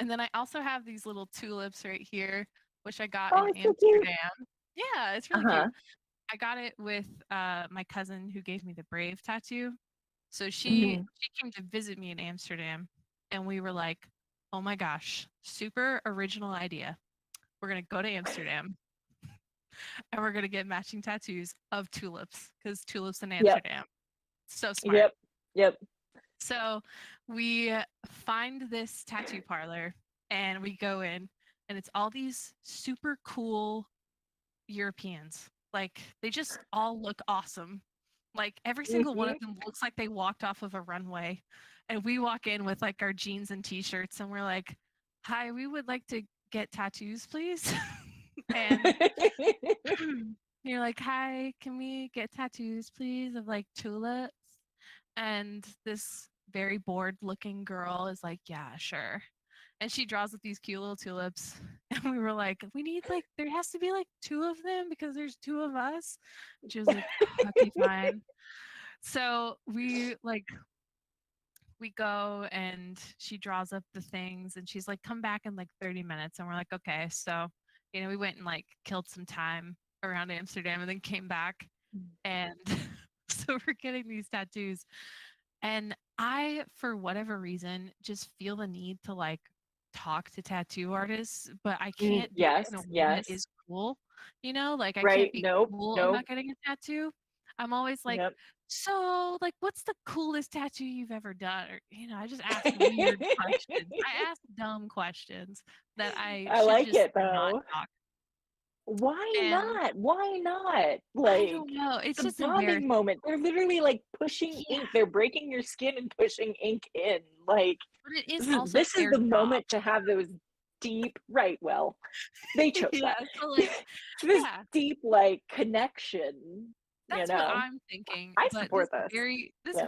and then I also have these little tulips right here, which I got Oh, in it's so cute. Amsterdam. Yeah, it's really cute. Uh-huh. I got it with my cousin who gave me the Brave tattoo. So she came to visit me in Amsterdam, and we were like, "Oh my gosh, super original idea. We're gonna go to Amsterdam, and we're gonna get matching tattoos of tulips because tulips in Yep. Amsterdam. So smart." Yep. Yep. So we find this tattoo parlor, and we go in, and it's all these super cool Europeans. Like they just all look awesome. Like every single one of them looks like they walked off of a runway. And we walk in with like our jeans and t-shirts and we're like, "Hi, we would like to get tattoos, please." And you're like, "Hi, can we get tattoos, please, of like tulips?" And this very bored looking girl is like, "Yeah, sure." And she draws up these cute little tulips. And we were like, "We need like, there has to be like two of them because there's two of us." And she was like, "Okay, fine." So we go and she draws up the things and she's like, "Come back in like 30 minutes." And we're like, "Okay." So, we went and like killed some time around Amsterdam and then came back. And so we're getting these tattoos. And I, for whatever reason, just feel the need to like talk to tattoo artists, but I can't do it Yes. in a way that Yes. is cool. Like I can't Right. be Nope. cool Nope. about getting a tattoo. I'm always like, Yep. "So, like, what's the coolest tattoo you've ever done?" Or, I just ask weird questions. I ask dumb questions that I I should like just it not though. talk. Why And not? Why not? I Like, don't know. It's it's a just bonding embarrassing. moment. They're literally like pushing Yeah, ink. They're breaking your skin and pushing ink in. Like, but it is this is also this is their the job. moment to have those deep, right? Well, they chose Yeah, that. so like, This yeah, deep like connection, you that's what know. I'm thinking. I But support this. this Yeah.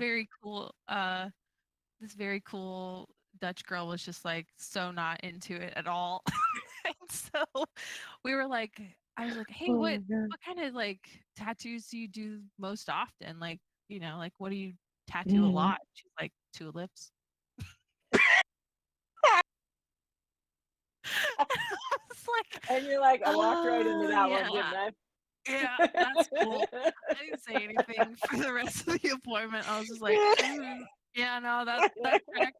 very cool Dutch girl was just like so not into it at all. And so we were like, I was like, "Hey, Oh what my god. what kind of like tattoos do you do most often? Like, like what do you tattoo a Mm. lot?" She's like, "Tulips." I was like, And you're like, I walked right into "Oh that one, didn't yeah. I? Yeah, that's cool." I didn't say anything for the rest of the appointment. I was just like, yeah, no, that's correct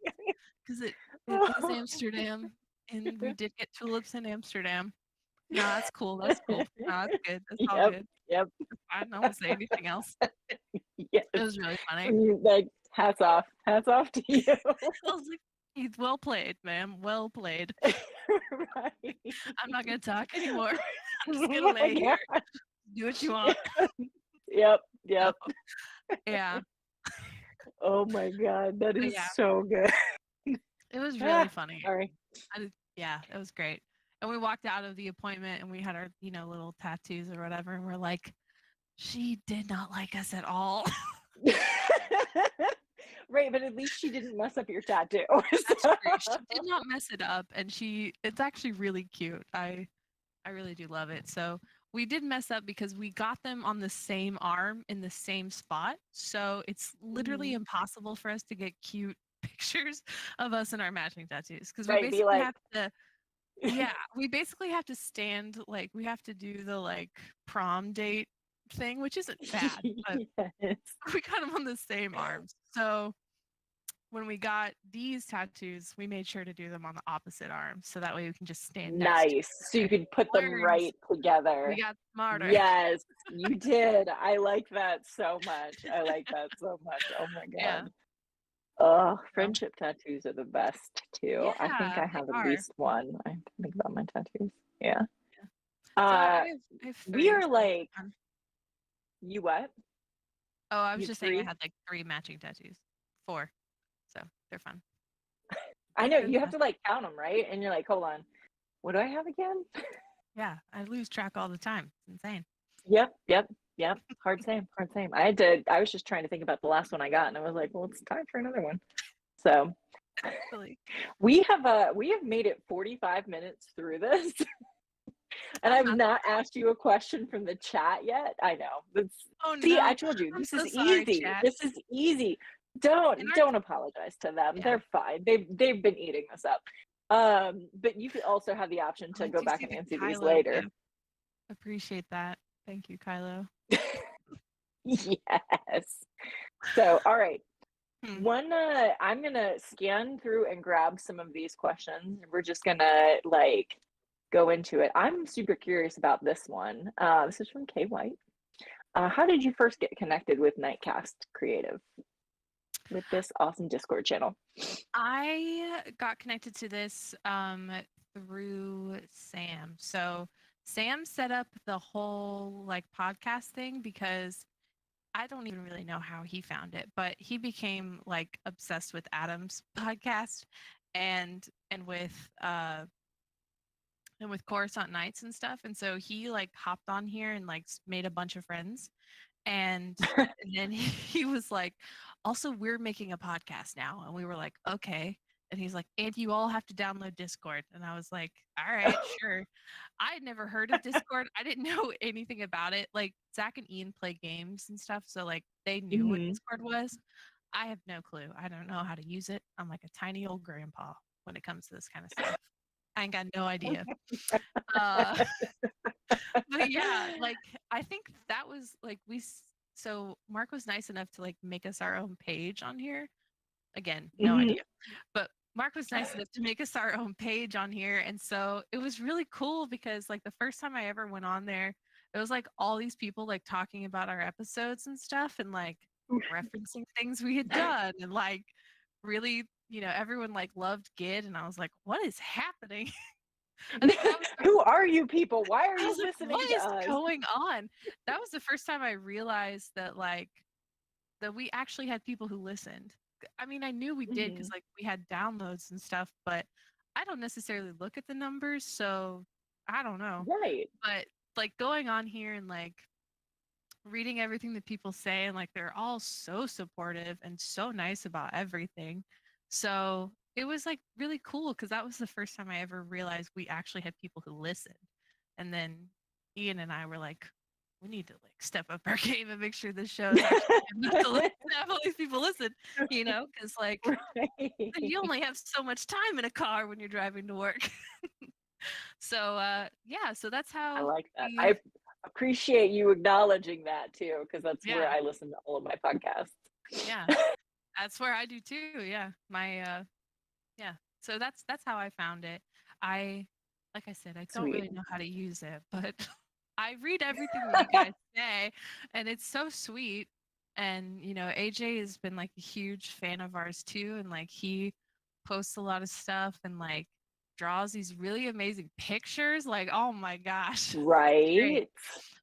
because it was Amsterdam, and we did get tulips in Amsterdam. No, that's cool. That's cool. No, that's good. That's all Yep, good. yep, That's fine. I won't say anything else. yes. It was really funny. Like, hats off to you. I was like, "It's well played, ma'am. Well played. Right. I'm not gonna talk anymore. I'm just gonna Oh my lay here. god. Do what you want." Yep, So, yep. yeah, Oh my god, that but is yeah, so good. it was really Ah, funny. sorry. Yeah, it was great. And we walked out of the appointment and we had our, little tattoos or whatever. And we're like, she did not like us at all. Right, but at least she didn't mess up your tattoo. That's So true. She did not mess it up. And it's actually really cute. I really do love it. So we did mess up because we got them on the same arm in the same spot. So it's literally Mhm. impossible for us to get cute pictures of us in our matching tattoos because we Right, be basically like have to. Yeah, we basically have to stand like we have to do the like prom date thing, which isn't bad, but yes. we got them on the same arms. So when we got these tattoos, we made sure to do them on the opposite arm so that way we can just stand next to Nice. So each you other. could put them Learned. right together. We got smarter. Yes, you did. I like that so much. I like that so much. Oh my Yeah. god. Oh, So, friendship tattoos are the best too. I think yeah, I they have at are. least one. I have to think about my tattoos. Yeah. Yeah. So Uh, I have we three. are So like, fun. you what? Oh, I was You have just saying I three? had like three matching tattoos. Four. So they're fun. I They're know good you have though. to like count them, right? And you're like, hold on, what do I have again? Yeah, I lose track all the time. It's insane. Yep, yep, yep. Hard same, hard same. I was just trying to think about the last one I got, and I was like, well, it's time for another one. So Really. we have made it 45 minutes through this, and I'm I've not not asked you a question from the chat yet. I know. Oh See, I no. told you I'm this is so sorry, easy. chat. This is easy. And Don't apologize to them. yeah. They're fine. They've been eating this up. But you could also have the option Oh, to I go do back see and the answer these Kylo later. gift. Appreciate that. Thank you, Kylo. Yes. So, all right. Hmm. I'm gonna scan through and grab some of these questions. We're just gonna like go into it. I'm super curious about this one. This is from Kay White. How did you first get connected with Nightcast Creative with this awesome Discord channel? I got connected to this through Sam. So Sam set up the whole like podcast thing because I don't even really know how he found it, but he became like obsessed with Adam's podcast and with Coruscant Nights and stuff. And so he like hopped on here and like made a bunch of friends. And then he was like, also, we're making a podcast now. And we were like, okay. And he's like, and you all have to download Discord. And I was like, all right, sure. I had never heard of Discord. I didn't know anything about it. Like Zach and Ian play games and stuff. So like they knew what Discord was. I have no clue. I don't know how to use it. I'm like a tiny old grandpa when it comes to this kind of stuff. I ain't got no idea. But yeah, like I think that was like so Mark was nice enough to like make us our own page on here. Again, no idea. But Mark was nice enough to make us our own page on here. And so it was really cool because like the first time I ever went on there, it was like all these people like talking about our episodes and stuff and like referencing things we had done and like really, everyone like loved Gid and I was like, what is happening? I think that was Who are you people? Why are you like, listening what to is us? going on? That was the first time I realized that that we actually had people who listened. I mean, I knew we did because like we had downloads and stuff, but I don't necessarily look at the numbers, so I don't know. Right. But like going on here and like reading everything that people say and like they're all so supportive and so nice about everything. So it was like really cool because that was the first time I ever realized we actually had people who listened. And then Ian and I were like, we need to like step up our game and make sure this show is actually to have all these people listen, because like you only have so much time in a car when you're driving to work. So yeah, so that's how I like that. I appreciate you acknowledging that too, because that's where yeah. I listen to all of my podcasts. Yeah. That's where I do too. Yeah. My yeah. So that's how I found it. Like I said, I don't really know how to use it, but I read everything that you guys say and it's so sweet. And AJ has been like a huge fan of ours too. And like he posts a lot of stuff and like draws these really amazing pictures. Like, oh my gosh. Right.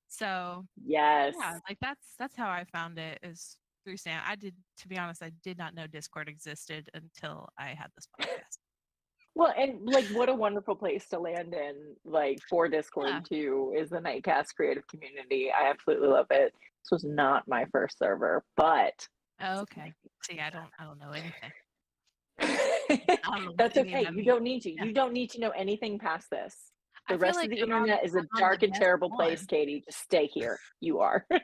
So yes. yeah, like that's how I found it is through Sam. To be honest, I did not know Discord existed until I had this podcast. Well, and like what a wonderful place to land in, like for Discord too, is the Nightcast creative community. I absolutely love it. This was not my first server, but okay. See, I don't know anything. That's okay. You don't need to. Yeah. You don't need to know anything past this. The rest of the internet is a dark and terrible place, Katie. Just stay here. You are. Yeah,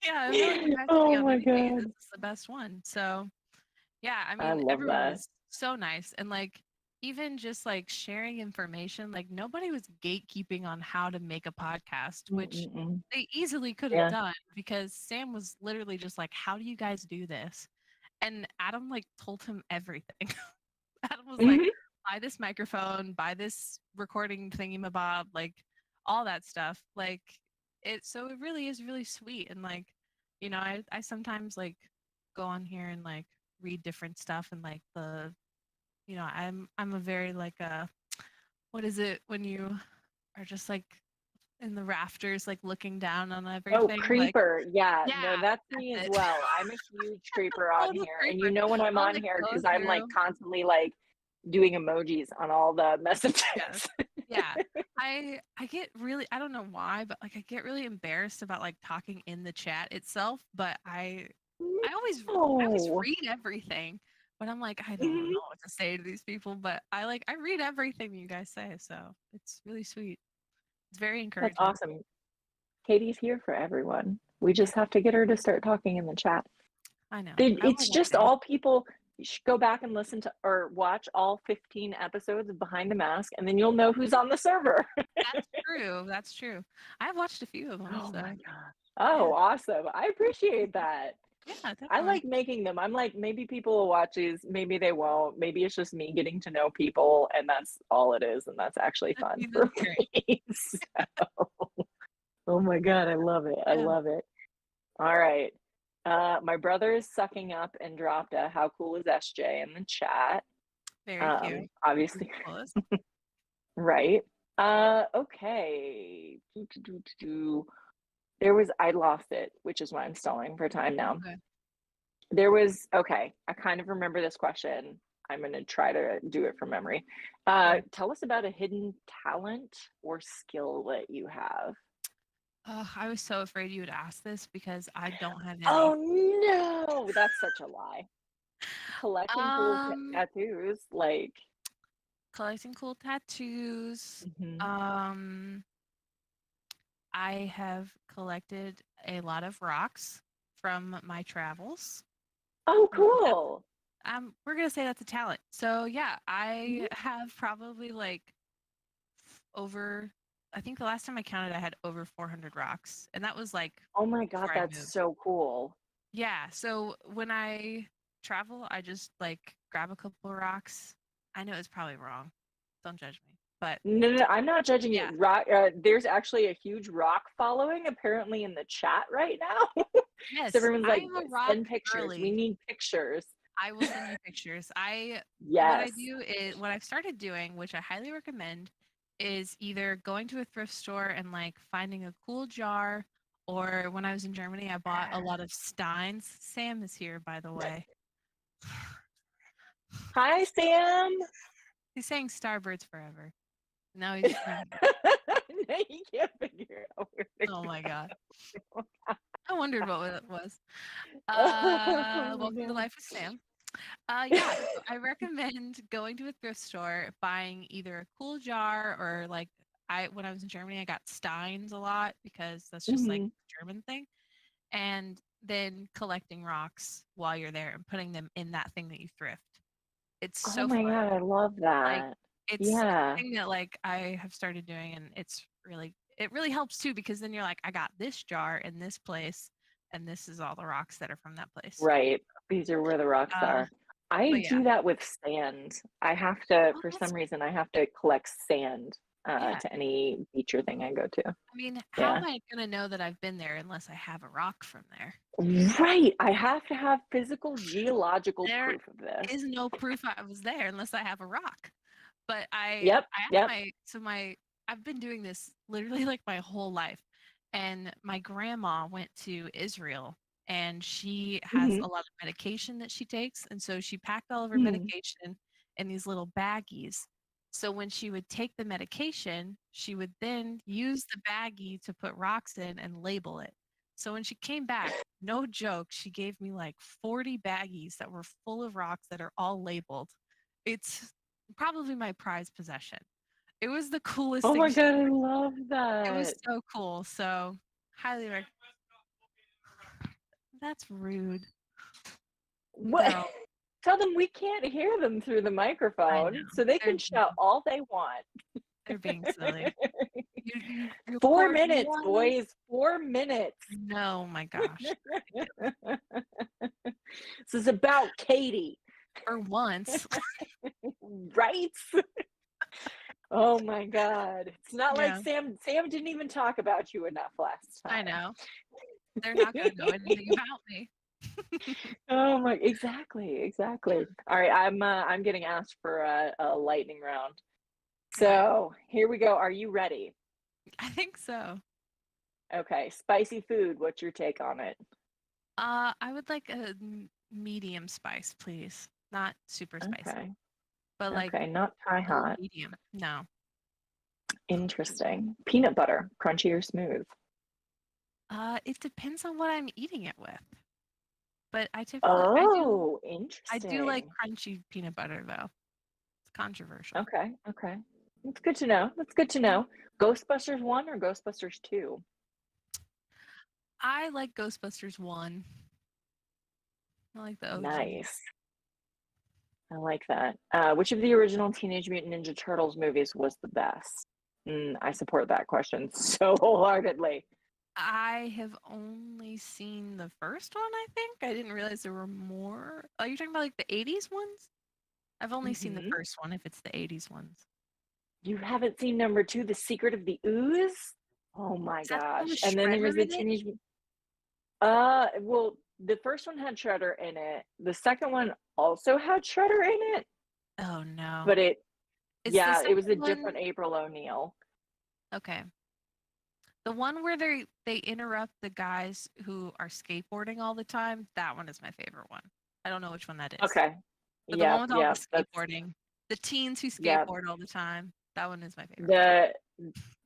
I feel like you guys oh my god, this is the best one. So, yeah, I mean, I love everyone that. was so nice, and like even just like sharing information, like nobody was gatekeeping on how to make a podcast, which they easily could have done because Sam was literally just like, "How do you guys do this?" And Adam like told him everything. Adam was like, buy this microphone, buy this recording thingamabob, like all that stuff. Like so it really is really sweet. And like, I sometimes like go on here and like read different stuff and like I'm a very like what is it when you are just like in the rafters, like looking down on everything. Oh, creeper. Like, yeah. No, that's me as well. I'm a huge creeper on here. Creeper. And when I'm on here, because I'm like constantly like doing emojis on all the messages. Yes. Yeah. I get really, I don't know why, but like I get really embarrassed about like talking in the chat itself, but I always read everything. But I'm like, I don't know what to say to these people, but I read everything you guys say, so it's really sweet. It's very encouraging. That's awesome. Katie's here for everyone. We just have to get her to start talking in the chat. I know. It's just all people. You should go back and listen to or watch all 15 episodes of Behind the Mask, and then you'll know who's on the server. That's true. That's true. I've watched a few of them. Oh my gosh. Oh, yeah. Awesome. I appreciate that. Yeah, I definitely. like making them. I'm like, maybe people will watch these, maybe they won't. Maybe it's just me getting to know people, and that's all it is, and that's actually I fun mean, for that's great. me. So, oh my God, I love it. I Yeah, love it. All right. My brother is sucking up and dropped a how cool is SJ in the chat. very cute. He's Obviously, the coolest. right. Okay. There was, I lost it, which is why I'm stalling for time now. Okay. There was, okay, I kind of remember this question. I'm going to try to do it from memory. Okay. Tell us about a hidden talent or skill that you have. I was so afraid you would ask this because I don't have Oh any. no, that's such a lie. Collecting cool Um, tattoos, like, collecting cool tattoos. mhm. Um, I have collected a lot of rocks from my travels. Oh, Yep. cool. We're gonna say that's a talent. So yeah, Mhm. I have probably like over. I think the last time I counted, I had over 400 rocks, and that was like Oh my God, before I that's moved. so cool. Yeah. So when I travel, I just like grab a couple of rocks. I know it's probably wrong. Don't judge me. But No, no, no, I'm not judging you. yeah. Rock, there's actually a huge rock following apparently in the chat right now. So Yes, everyone's I like, am a rock send pictures. We girly. need pictures. I will send you pictures. I What I Yes. do is what I've started doing, which I highly recommend, is either going to a thrift store and like finding a cool jar, or when I was in Germany, I bought a lot of Steins. Sam is here, by the way. Hi, Sam. He's saying Starbirds forever. Now he's No, you can't figure out where to oh my god. go. I wondered what it was. Oh my Welcome to God. Life with Sam. Yeah, so I recommend going to a thrift store, buying either a cool jar or like I when I was in Germany, I got Steins a lot because that's just like Mhm. a German thing, and then collecting rocks while you're there and putting them in that thing that you thrift. It's Oh so my fun. God, I love Like that. it's a Yeah, thing that like I have started doing, and it really helps too because then you're like, I got this jar in this place, and this is all the rocks that are from that place. right. These are where the rocks Uh, are. I but yeah, do that with sand. I have to, oh, for that's some reason, I have to collect sand yeah. to any beach or thing I go to. I mean, how Yeah. am I gonna know that I've been there unless I have a rock from there? Right. I have to have physical geological There proof of this. is no proof I was there unless I have a rock. But Yep. I asked Yep. my I've been doing this literally like my whole life. And my grandma went to Israel, and she has Hmm. a lot of medication that she takes, and so she packed all of her Hmm. medication in these little baggies. So when she would take the medication, she would then use the baggie to put rocks in and label it. So when she came back, no joke, she gave me like 40 baggies that were full of rocks that are all labeled. It's probably my prized possession. It was the coolest Oh thing my she God, I love it was that. so cool. So highly that's rude. What? Girl, Tell them we can't hear them through the I microphone, know. so they can shout all they want. They're being silly. You 4 minutes, one. boys. 4 minutes. No, my gosh. This is about Katie, For once. right? Oh my God. It's not like Yeah, Sam didn't even talk about you enough last I time. know. They're not gonna know anything about me. Oh my, exactly, exactly. All right, I'm getting asked for a lightning round. Okay. So here we go. Are you ready? I think so. Okay, spicy food. What's your take on it? I would like a medium spice, please. Not super spicy, Okay, but like okay, not Thai a little hot. medium. No. Interesting. Peanut butter, crunchy or smooth? It depends on what I'm eating it with. But Oh, I do like interesting. crunchy peanut butter though. It's controversial. Okay, okay. That's good to know. That's good to know. Ghostbusters 1 or Ghostbusters 2? I like Ghostbusters 1. I like the OG. Nice. I like that. Which of the original Teenage Mutant Ninja Turtles movies was the best? I support that question so wholeheartedly. I have only seen the first one, I think. I didn't realize there were more. Oh, you're talking about like the 80s ones? I've only seen the Hmm. first one if it's the 80s ones. You haven't seen number 2, The Secret of the Ooze? Oh my Is that the one gosh. with And then there was Shredder the in it? teenage well, the first one had Shredder in it. The second one also had Shredder in it, Oh no. but Is the it second was a one different April O'Neil. okay? The one where they interrupt the guys who are skateboarding all the time, that one is my favorite one. I don't know which one that is. Okay. But the one Yep, with all the yep. That's skateboarding, the teens who yep. skateboard all the time, that one is my favorite one.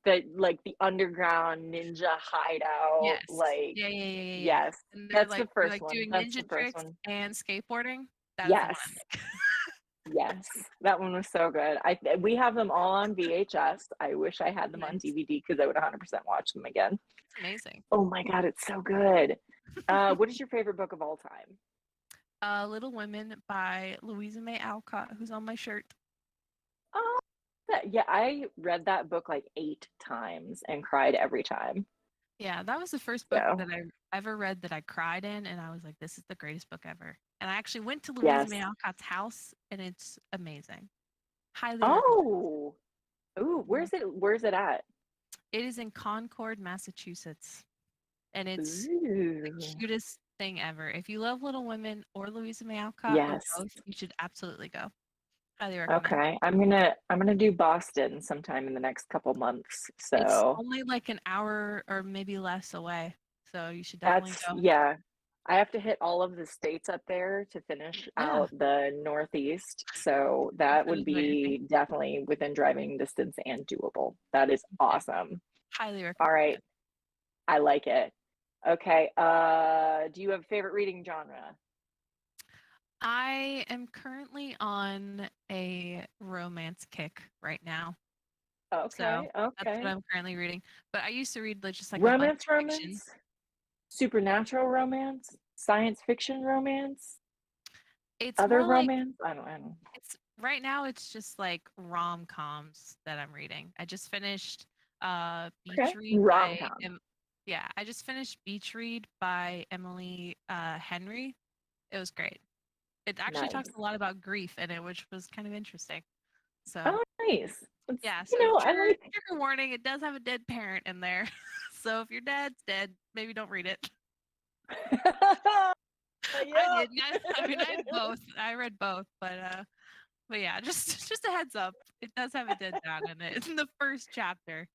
The like the underground ninja hideout, Yes. like Yeah. yes. And That's the they're first like one. doing That's the ninja first tricks one. and skateboarding. That is the one Yes. I'm like. Yes. That one was so good. We have them all on VHS. I wish I had them on Nice. DVD because I would 100% watch them again. It's amazing. Oh my god, it's so good. What is your favorite book of all time? Little Women by Louisa May Alcott, who's on my shirt. Oh, yeah, I read that book like 8 times and cried every time. Yeah, that was the first book So, that I ever read that I cried in, and I was like, this is the greatest book ever. And I actually went to Louisa yes. May Alcott's house, and it's amazing. Highly recommend. Oh. Ooh, Mhm. where's it at? It is in Concord, Massachusetts, and it's the Ooh. cutest thing ever. If you love Little Women or Louisa May Alcott or Yes. both, you should absolutely go. Highly recommend. Okay. I'm gonna do Boston sometime in the next couple months. It's So only like an hour or maybe less away, so you should definitely that's go. yeah. I have to hit all of the states up there to finish Yeah, out the Northeast. So you that would finish what you're be thinking. definitely within driving distance and doable. That is Okay. awesome. Highly All right. recommend. I like it. Okay. Do you have a favorite reading genre? I am currently on a romance kick right now. So Okay. that's what Okay. I'm currently reading. But I used to read like just like a bunch Romance, of fiction. romance, supernatural romance, science fiction romance, It's other more like romance. I don't. it's right now it's just like rom-coms that I'm reading. I just finished Beach Okay. Read Rom by com. yeah, I just finished Beach Read by Emily Henry. It was great. It actually talks Nice. a lot about grief in it, which was kind of interesting. So Oh, nice. It's, yeah, you so know, I like. trigger warning, it does have a dead parent in there. So if your dad's dead, maybe don't read it. I Yep. did. I mean, I had both. I read both, but yeah, just a heads up. It does have a dead dad in it. It's in the first chapter.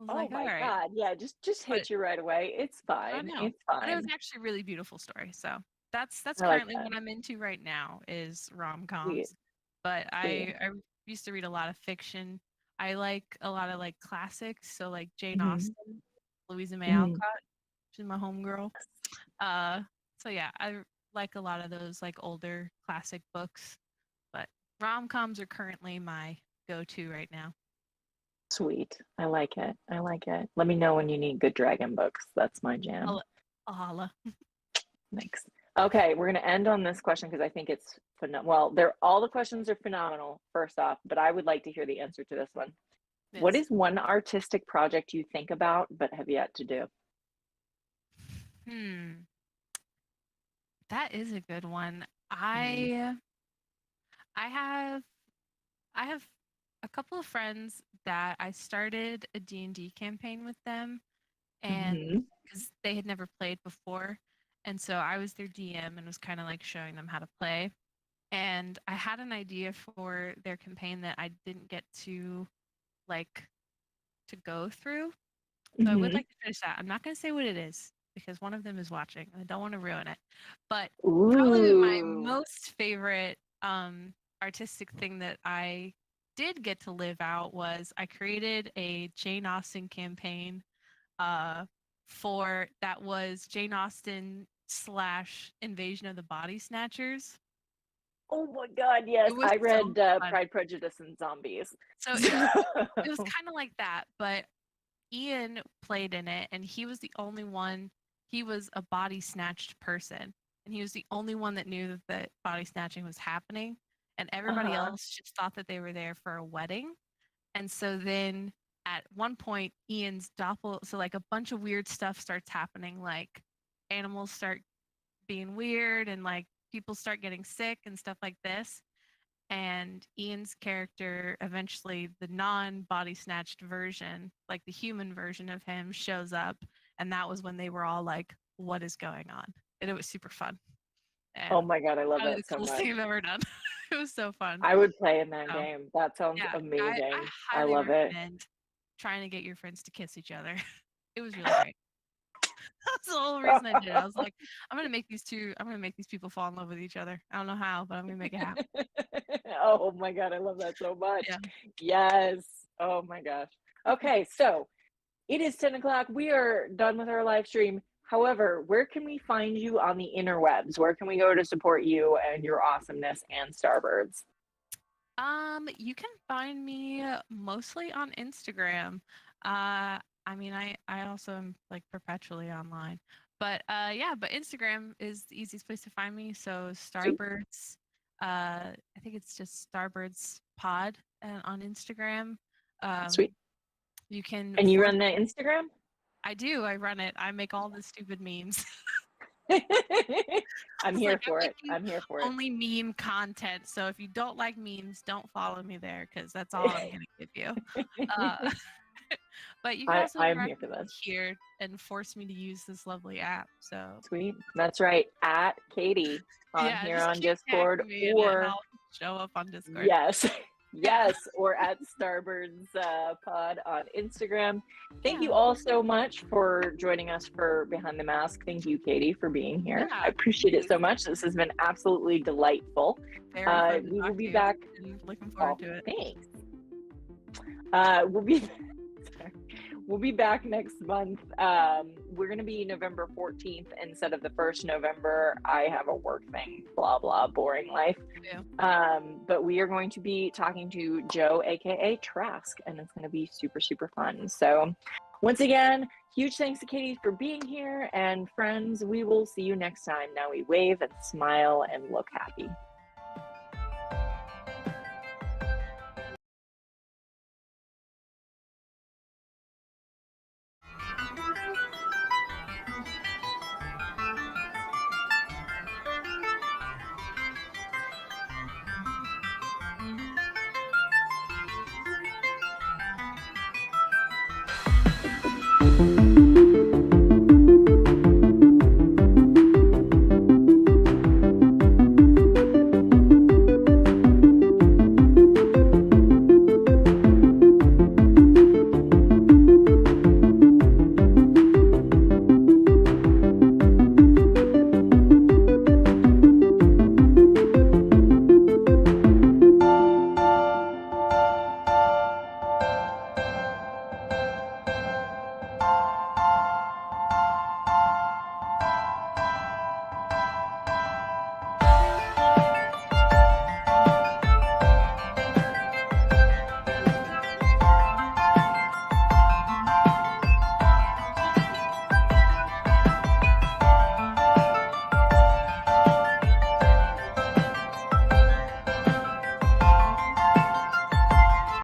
I was Oh like, all my right, God. Yeah, just but hit you right away. It's I fine. know. It's But it was fine. actually a really beautiful story. So that's I like currently that. what I'm into right now is rom Sweet. coms. But Sweet. I used to read a lot of fiction. I like a lot of like classics, so like Jane Hmm. Austen, Louisa May Hmm. Alcott. She's my homegirl. Uh, so yeah, I like a lot of those like older classic books, but rom-coms are currently my go-to right now. Sweet. I like it. I like it. Let me know when you need good dragon books. That's my jam. I'll, I'll holla. Thanks. Okay, we're gonna end on this question because I think it's well, they're all the questions are phenomenal, first off, but I would like to hear the answer to this one. What Yes. is one artistic project you think about but have yet to do? Hmm. That is a good one. Mm-hmm. I have I have a couple of friends that I started a D&D campaign with them and Mm-hmm. because they had never played before. And so I was their DM and was kind of like showing them how to play. And I had an idea for their campaign that I didn't get like to go through. So I would Mm-hmm. like to finish that. I'm not going to say what it is because one of them is watching and I don't want to ruin it. But probably my Ooh. most favorite artistic thing that I did get to live out was I created a Jane Austen campaign uh for that was Jane Austen slash Invasion of the Body Snatchers. Oh my God, yes. It was I so read fun. Pride, Prejudice, and Zombies. So it was kind of like that, but Ian played in it and he was the only one he was a body snatched person and he was the only one that knew that the body snatching was happening and everybody Uh-huh. else just thought that they were there for a wedding. And so then at one point, Ian's so like a bunch of weird stuff starts happening, like animals start being weird and like people start getting sick and stuff like this. And Ian's character, eventually the non-body snatched version, like the human version of him, shows up. And that was when they were all like, what is going on? And it was super fun. And oh my God, I love probably that the so coolest much. thing I've ever done. It was so fun. I would play in that game. That sounds Yeah, amazing. I I highly love it. recommend trying to get your friends to kiss each other. It was really great. That's the whole reason I did it. I was like, I'm gonna make these people fall in love with each other. I don't know how, but I'm gonna make it happen. Oh my God, I love that so much. Yeah. Yes. Oh my gosh. Okay, so it is 10 o'clock. We are done with our live stream. However, where can we find you on the interwebs? Where can we go to support you and your awesomeness and Starbirds? You can find me mostly on Instagram. I mean, I also am like perpetually online, but but Instagram is the easiest place to find me. So Starbirds, I think it's just Starbirds Pod on Instagram. Sweet. You can. And you run the Instagram? I do. I run it. I make all the stupid memes. I'm here for it. Only meme content. So if you don't like memes, don't follow me there because that's all I'm going to give you. But you can also here and force me to use this lovely app. So sweet. That's right. At Katie here on Discord, or I'll show up on Discord. Yes. Yes, or at Starbirds Pod on Instagram. Thank you all so much for joining us for Behind the Mask. Thank you, Katie, for being here. I appreciate it so much. This has been absolutely delightful. We will be back. Looking forward to it. Thanks. We'll be back next month. We're going to be November 14th instead of the 1st November. I have a work thing, blah, blah, boring life. But we are going to be talking to Joe, aka Trask, and it's going to be super, super fun. So once again, huge thanks to Katie for being here, and friends, we will see you next time. Now we wave and smile and look happy.